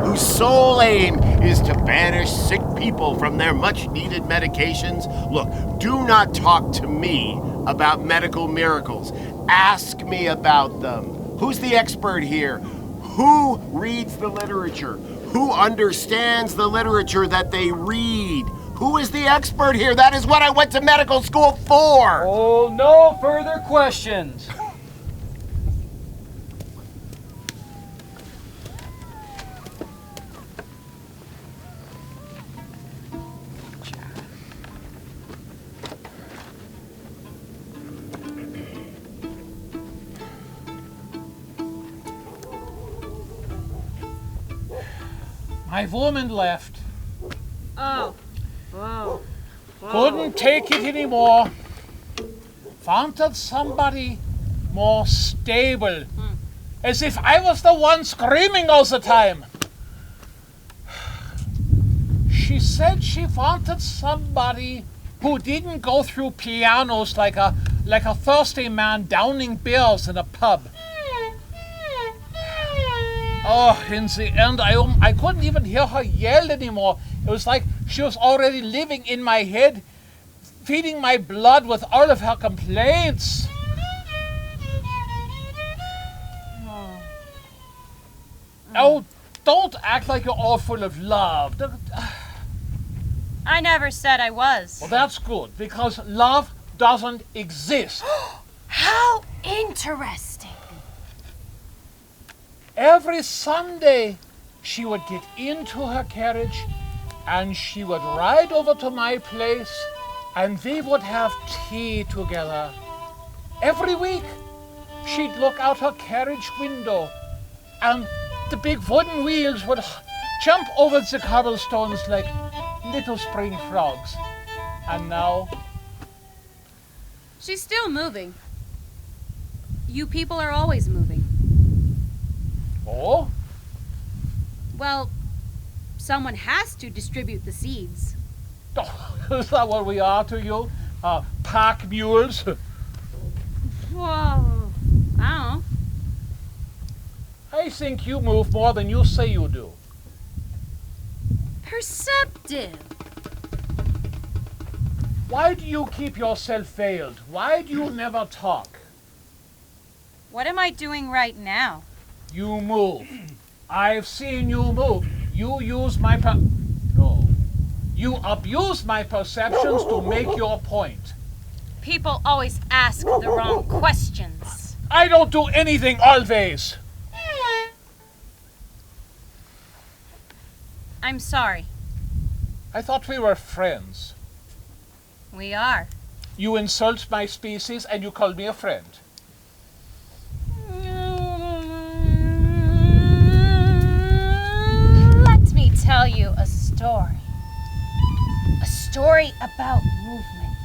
[SPEAKER 2] Whose sole aim is to banish sick people from their much-needed medications? Look, do not talk to me about medical miracles. Ask me about them. Who's the expert here? Who reads the literature? Who understands the literature that they read? Who is the expert here? That is what I went to medical school for!
[SPEAKER 4] Oh, no further questions.
[SPEAKER 5] My woman left.
[SPEAKER 6] Oh. Whoa.
[SPEAKER 5] Couldn't take it anymore. Wanted somebody more stable. As if I was the one screaming all the time. She said she wanted somebody who didn't go through pianos like a thirsty man downing beers in a pub. Oh, in the end, I couldn't even hear her yell anymore. It was like she was already living in my head, feeding my blood with all of her complaints. Oh, don't act like you're all full of love.
[SPEAKER 9] I never said I was.
[SPEAKER 5] Well, that's good, because love doesn't exist.
[SPEAKER 9] How interesting.
[SPEAKER 5] Every Sunday, she would get into her carriage and she would ride over to my place and we would have tea together. Every week, she'd look out her carriage window and the big wooden wheels would jump over the cobblestones like little spring frogs. And now...
[SPEAKER 8] She's still moving. You people are always moving.
[SPEAKER 5] Oh?
[SPEAKER 8] Well, someone has to distribute the seeds.
[SPEAKER 5] Oh, is that what we are to you? Pack mules?
[SPEAKER 8] Whoa. I don't know.
[SPEAKER 5] I think you move more than you say you do.
[SPEAKER 9] perceptive.
[SPEAKER 5] Why do you keep yourself veiled? Why do you never talk?
[SPEAKER 9] What am I doing right now?
[SPEAKER 5] You move. I've seen you move. You use my You abuse my perceptions to make your point.
[SPEAKER 9] People always ask the wrong questions.
[SPEAKER 5] I don't do anything always.
[SPEAKER 9] I'm sorry.
[SPEAKER 5] I thought we were friends.
[SPEAKER 9] We are.
[SPEAKER 5] You insult my species and you call me a friend.
[SPEAKER 9] Let me tell you a story. A story about movement.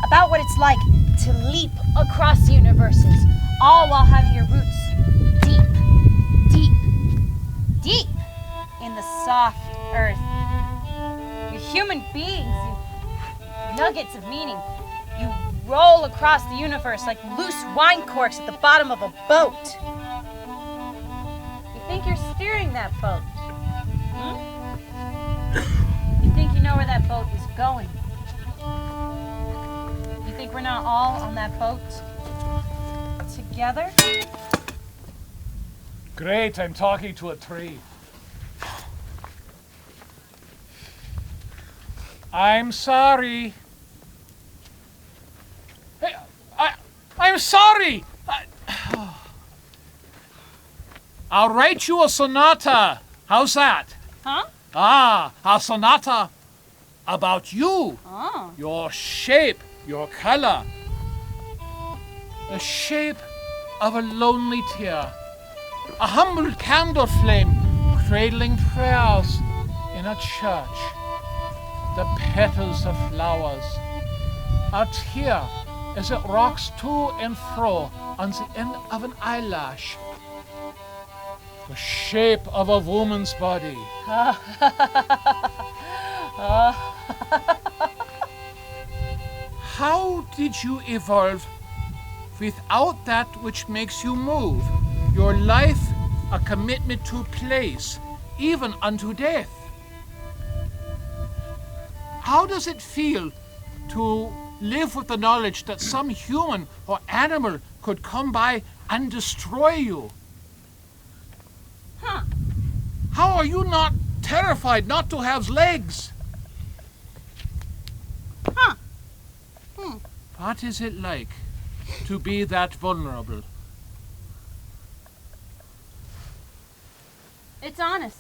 [SPEAKER 9] About what it's like to leap across universes, all while having your roots deep, deep, deep in the soft earth. You're human beings, you nuggets of meaning. You roll across the universe like loose wine corks at the bottom of a boat. You think you're steering that boat? You think you know where that boat is going? You think we're not all on that boat together?
[SPEAKER 5] Great, I'm talking to a tree. I'm sorry. Hey, I'm sorry. I'll write you a sonata. How's that?
[SPEAKER 9] Huh?
[SPEAKER 5] A sonata about you.
[SPEAKER 9] Oh.
[SPEAKER 5] Your shape, your color. The shape of a lonely tear. A humble candle flame cradling prayers in a church. The petals of flowers. A tear as it rocks to and fro on the end of an eyelash. The shape of a woman's body. How did you evolve without that which makes you move? Your life a commitment to place, even unto death. How does it feel to live with the knowledge that some human or animal could come by and destroy you?
[SPEAKER 9] Huh.
[SPEAKER 5] How are you not terrified not to have legs?
[SPEAKER 9] Huh.
[SPEAKER 5] What is it like to be that vulnerable?
[SPEAKER 9] It's honest.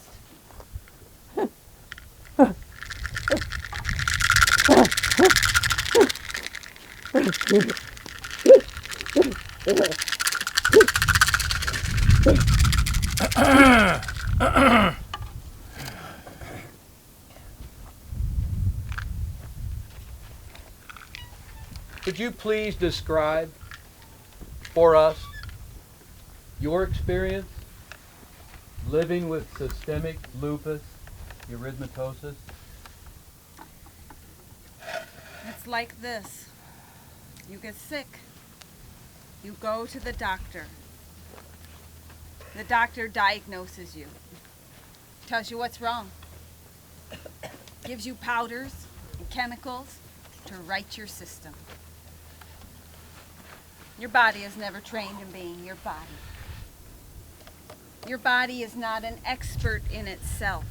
[SPEAKER 4] Could you please describe for us your experience living with systemic lupus erythematosus?
[SPEAKER 10] It's like this. You get sick. You go to the doctor. The doctor diagnoses you. Tells you what's wrong. Gives you powders and chemicals to right your system. Your body is never trained in being your body. Your body is not an expert in itself.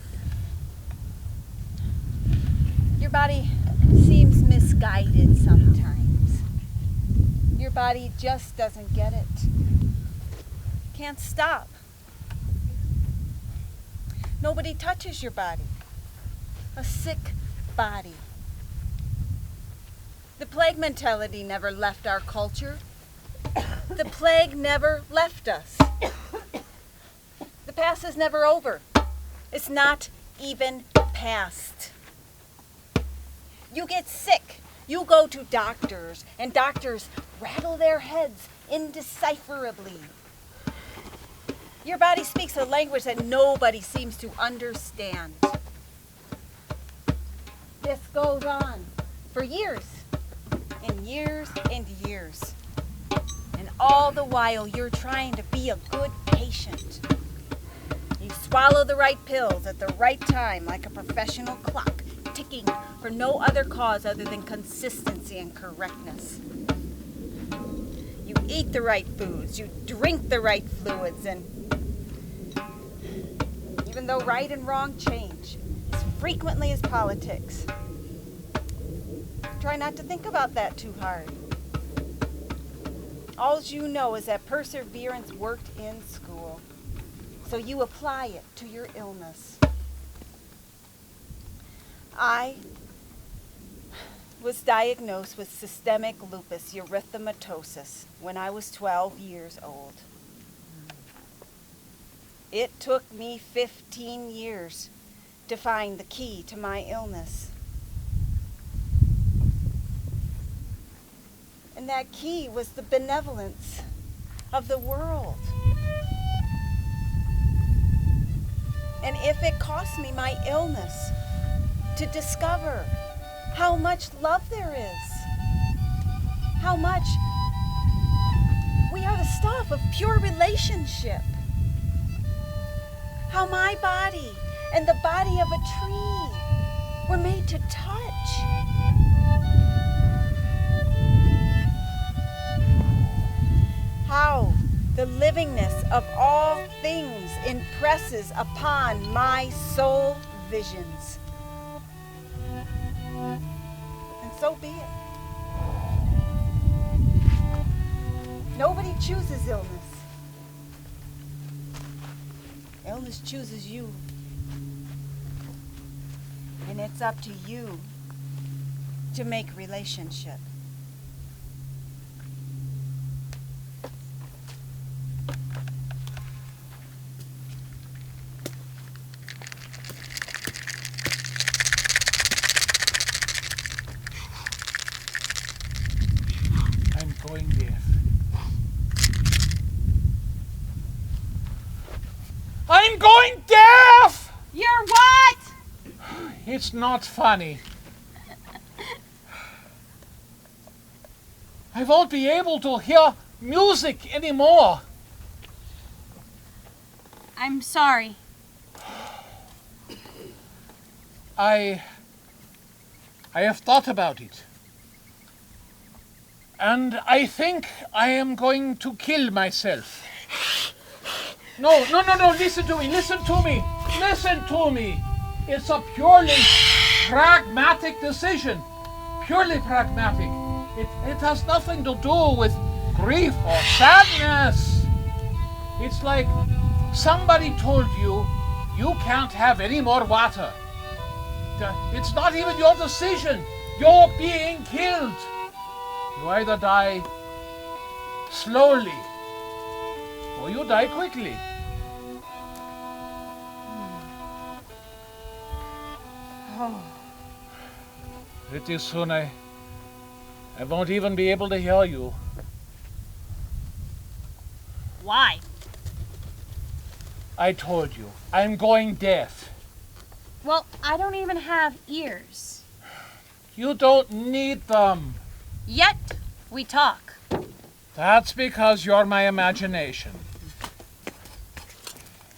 [SPEAKER 10] Your body seems misguided sometimes. Your body just doesn't get it. Can't stop. Nobody touches your body. A sick body. The plague mentality never left our culture. The plague never left us. The past is never over. It's not even past. You get sick. You go to doctors, and doctors rattle their heads indecipherably. Your body speaks a language that nobody seems to understand. This goes on for years, and years and years. And all the while, you're trying to be a good patient. You swallow the right pills at the right time like a professional clock, ticking for no other cause other than consistency and correctness. You eat the right foods, you drink the right fluids, and even though right and wrong change as frequently as politics, try not to think about that too hard. All you know is that perseverance worked in school, so you apply it to your illness. I was diagnosed with systemic lupus erythematosus when I was 12 years old. It took me 15 years to find the key to my illness. And that key was the benevolence of the world. And if it cost me my illness to discover how much love there is, how much we are the stuff of pure relationship, how my body and the body of a tree were made to touch. How the livingness of all things impresses upon my soul visions. And so be it. Nobody chooses illness. Illness chooses you. And it's up to you to make relationship.
[SPEAKER 5] I'm going deaf. I'm going deaf!
[SPEAKER 9] You're what?
[SPEAKER 5] It's not funny. I won't be able to hear music anymore.
[SPEAKER 9] I'm sorry.
[SPEAKER 5] I have thought about it. And I think I am going to kill myself. No, listen to me. It's a purely pragmatic decision. Purely pragmatic. It has nothing to do with grief or sadness. It's like somebody told you you can't have any more water. It's not even your decision. You're being killed. You either die slowly or you die quickly. Pretty soon I won't even be able to hear you.
[SPEAKER 9] Why?
[SPEAKER 5] I told you, I'm going deaf.
[SPEAKER 9] Well, I don't even have ears.
[SPEAKER 5] You don't need them.
[SPEAKER 9] Yet we talk.
[SPEAKER 5] That's because you're my imagination.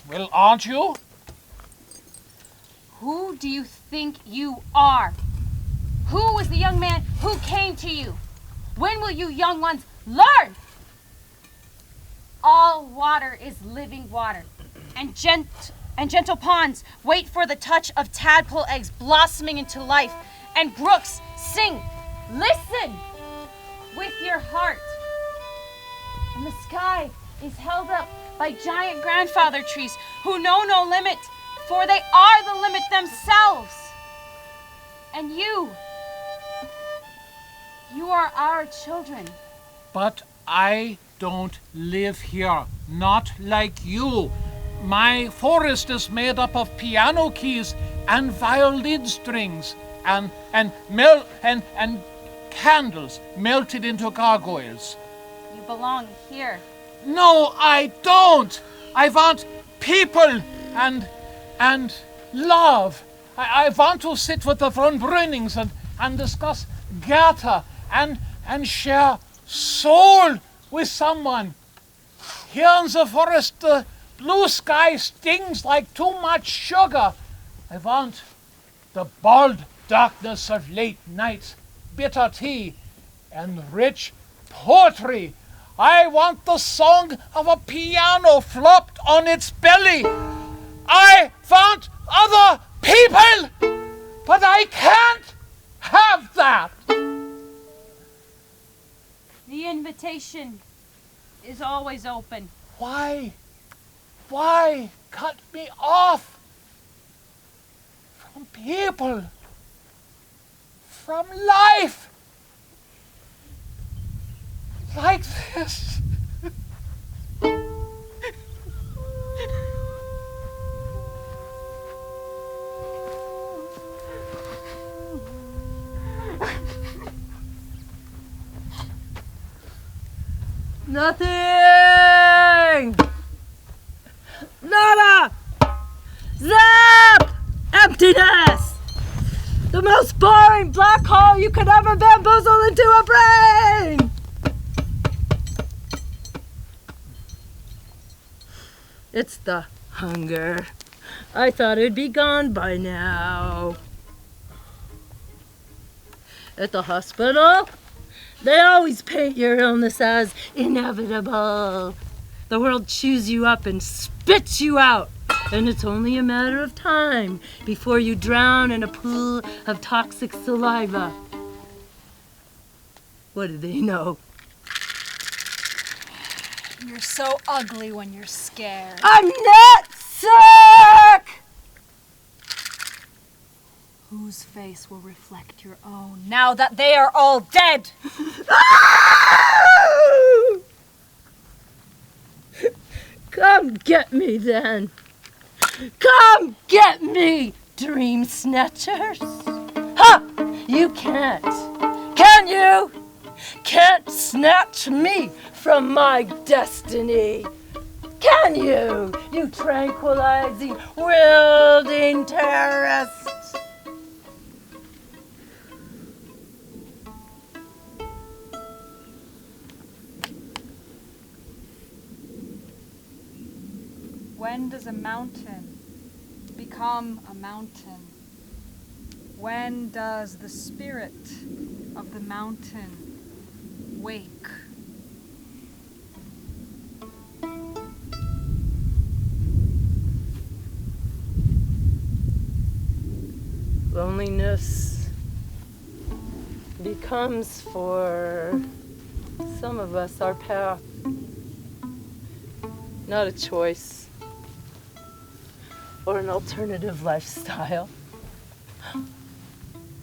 [SPEAKER 5] Well, aren't you?
[SPEAKER 9] Who do you think you are? Who was the young man who came to you? When will you young ones learn? All water is living water, and gentle ponds wait for the touch of tadpole eggs blossoming into life, and brooks sing, listen, with your heart. And the sky is held up by giant grandfather trees who know no limit, for they are the limit themselves. And you are our children.
[SPEAKER 5] But I don't live here, not like you. My forest is made up of piano keys and violin strings and candles melted into gargoyles.
[SPEAKER 9] You belong here.
[SPEAKER 5] No, I don't. I want people and love. I want to sit with the von Brünings and discuss Goethe and share soul with someone. Here in the forest, the blue sky stings like too much sugar. I want the bald darkness of late nights, bitter tea, and rich poetry. I want the song of a piano flopped on its belly. I want other people, but I can't have that.
[SPEAKER 8] The invitation is always open.
[SPEAKER 5] Why? Why cut me off from people, from life like this?
[SPEAKER 1] Nothing! Nada! Zap! Emptiness! The most boring black hole you could ever bamboozle into a brain! It's the hunger. I thought it'd be gone by now. At the hospital, they always paint your illness as inevitable. The world chews you up and spits you out, and it's only a matter of time before you drown in a pool of toxic saliva. What do they know?
[SPEAKER 6] You're so ugly when you're scared.
[SPEAKER 1] I'm not sick!
[SPEAKER 6] Whose face will reflect your own now that they are all dead?
[SPEAKER 1] Come get me then. Come get me, dream snatchers. Ha! You can't. Can you? Can't snatch me from my destiny. Can you? You tranquilizing, wielding terrorists.
[SPEAKER 6] When does a mountain become a mountain? When does the spirit of the mountain wake?
[SPEAKER 1] Loneliness becomes for some of us our path, not a choice or an alternative lifestyle,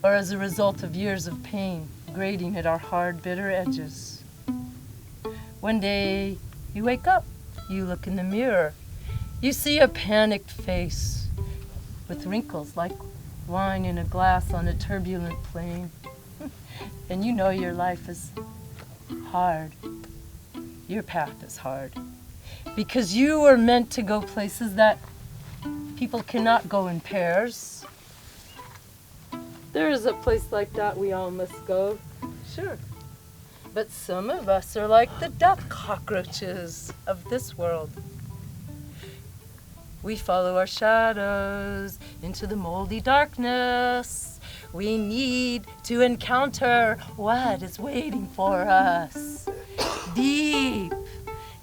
[SPEAKER 1] or as a result of years of pain grating at our hard, bitter edges. One day you wake up, you look in the mirror, you see a panicked face with wrinkles like wine in a glass on a turbulent plane. And you know your life is hard. Your path is hard. Because you were meant to go places that people cannot go in pairs. There is a place like that we all must go, sure. But some of us are like the duck cockroaches of this world. We follow our shadows into the moldy darkness. We need to encounter what is waiting for us. Deep,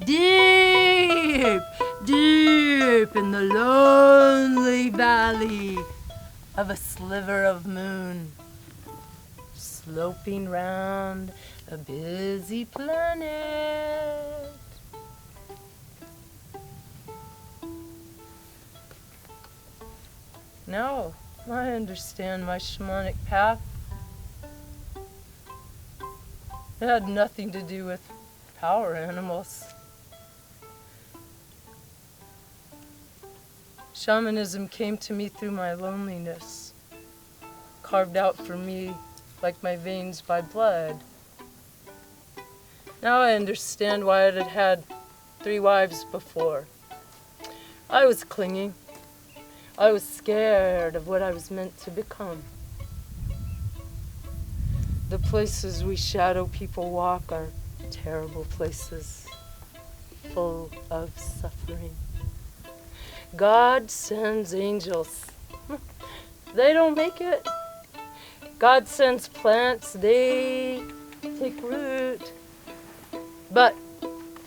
[SPEAKER 1] deep, deep in the lonely valley of a sliver of moon, sloping round a busy planet. Now I understand my shamanic path. It had nothing to do with power animals. Shamanism came to me through my loneliness, carved out for me like my veins by blood. Now I understand why it had had 3 wives before. I was clinging. I was scared of what I was meant to become. The places we shadow people walk are terrible places, full of suffering. God sends angels. They don't make it. God sends plants, they take root. But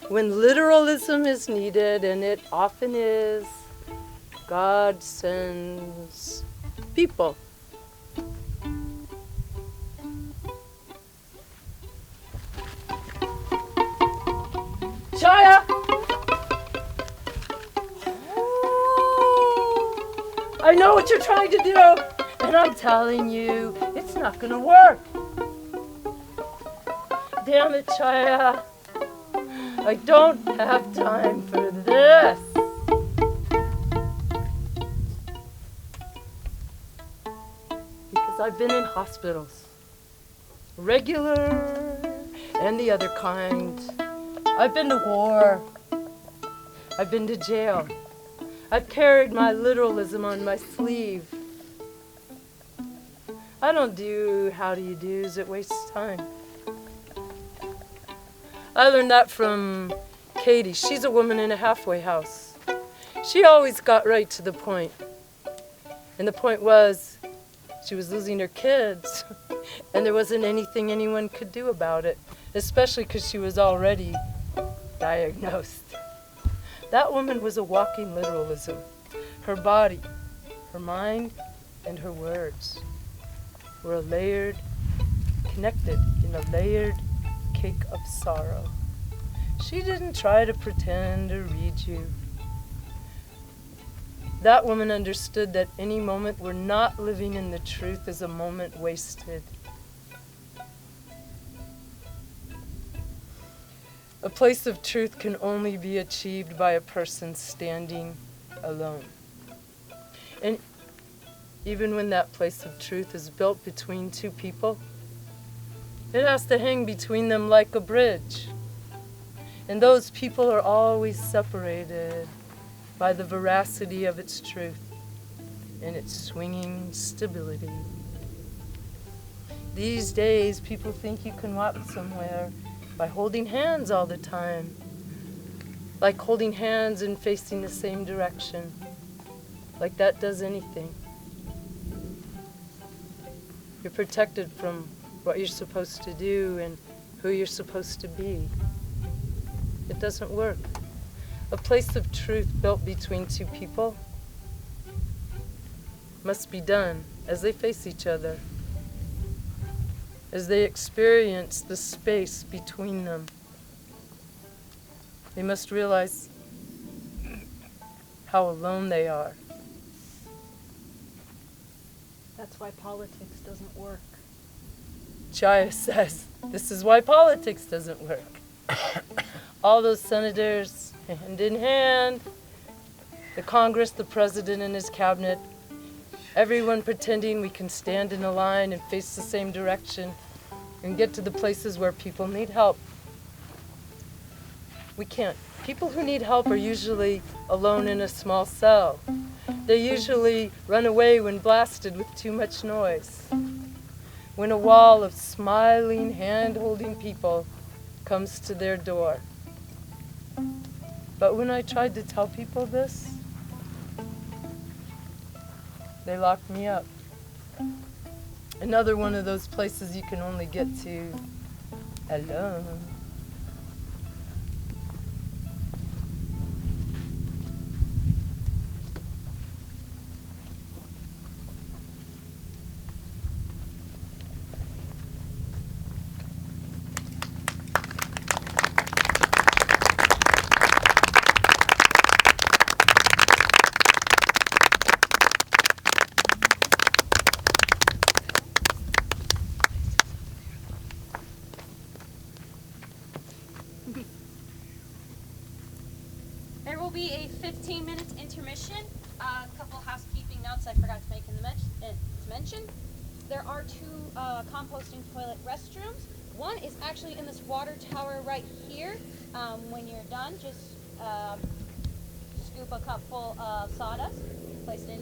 [SPEAKER 1] when literalism is needed, and it often is, God sends people. Chaya! I know what you're trying to do, and I'm telling you, it's not gonna work. Damn it, Chaya. I don't have time for this. Because I've been in hospitals. Regular and the other kind. I've been to war. I've been to jail. I've carried my literalism on my sleeve. I don't do how do you do's, it wastes time. I learned that from Katie. She's a woman in a halfway house. She always got right to the point. And the point was, she was losing her kids, and there wasn't anything anyone could do about it, especially because she was already diagnosed. That woman was a walking literalism. Her body, her mind, and her words were layered, connected in a layered cake of sorrow. She didn't try to pretend or read you. That woman understood that any moment we're not living in the truth is a moment wasted. A place of truth can only be achieved by a person standing alone. And even when that place of truth is built between two people, it has to hang between them like a bridge. And those people are always separated by the veracity of its truth and its swinging stability. These days, people think you can walk somewhere by holding hands all the time, like holding hands and facing the same direction, like that does anything. You're protected from what you're supposed to do and who you're supposed to be. It doesn't work. A place of truth built between two people must be done as they face each other, as they experience the space between them. They must realize how alone they are.
[SPEAKER 6] That's why politics doesn't work.
[SPEAKER 1] Chaya says, this is why politics doesn't work. All those senators, hand in hand, the Congress, the president and his cabinet, everyone pretending we can stand in a line and face the same direction and get to the places where people need help. We can't. People who need help are usually alone in a small cell. They usually run away when blasted with too much noise. When a wall of smiling, hand-holding people comes to their door. But when I tried to tell people this, they locked me up. Another one of those places you can only get to alone.
[SPEAKER 9] There will be a 15-minute intermission. A couple housekeeping notes I forgot to make in the mention. There are two composting toilet restrooms. One is actually in this water tower right here. When you're done, just scoop a cup full of sawdust, place it in there.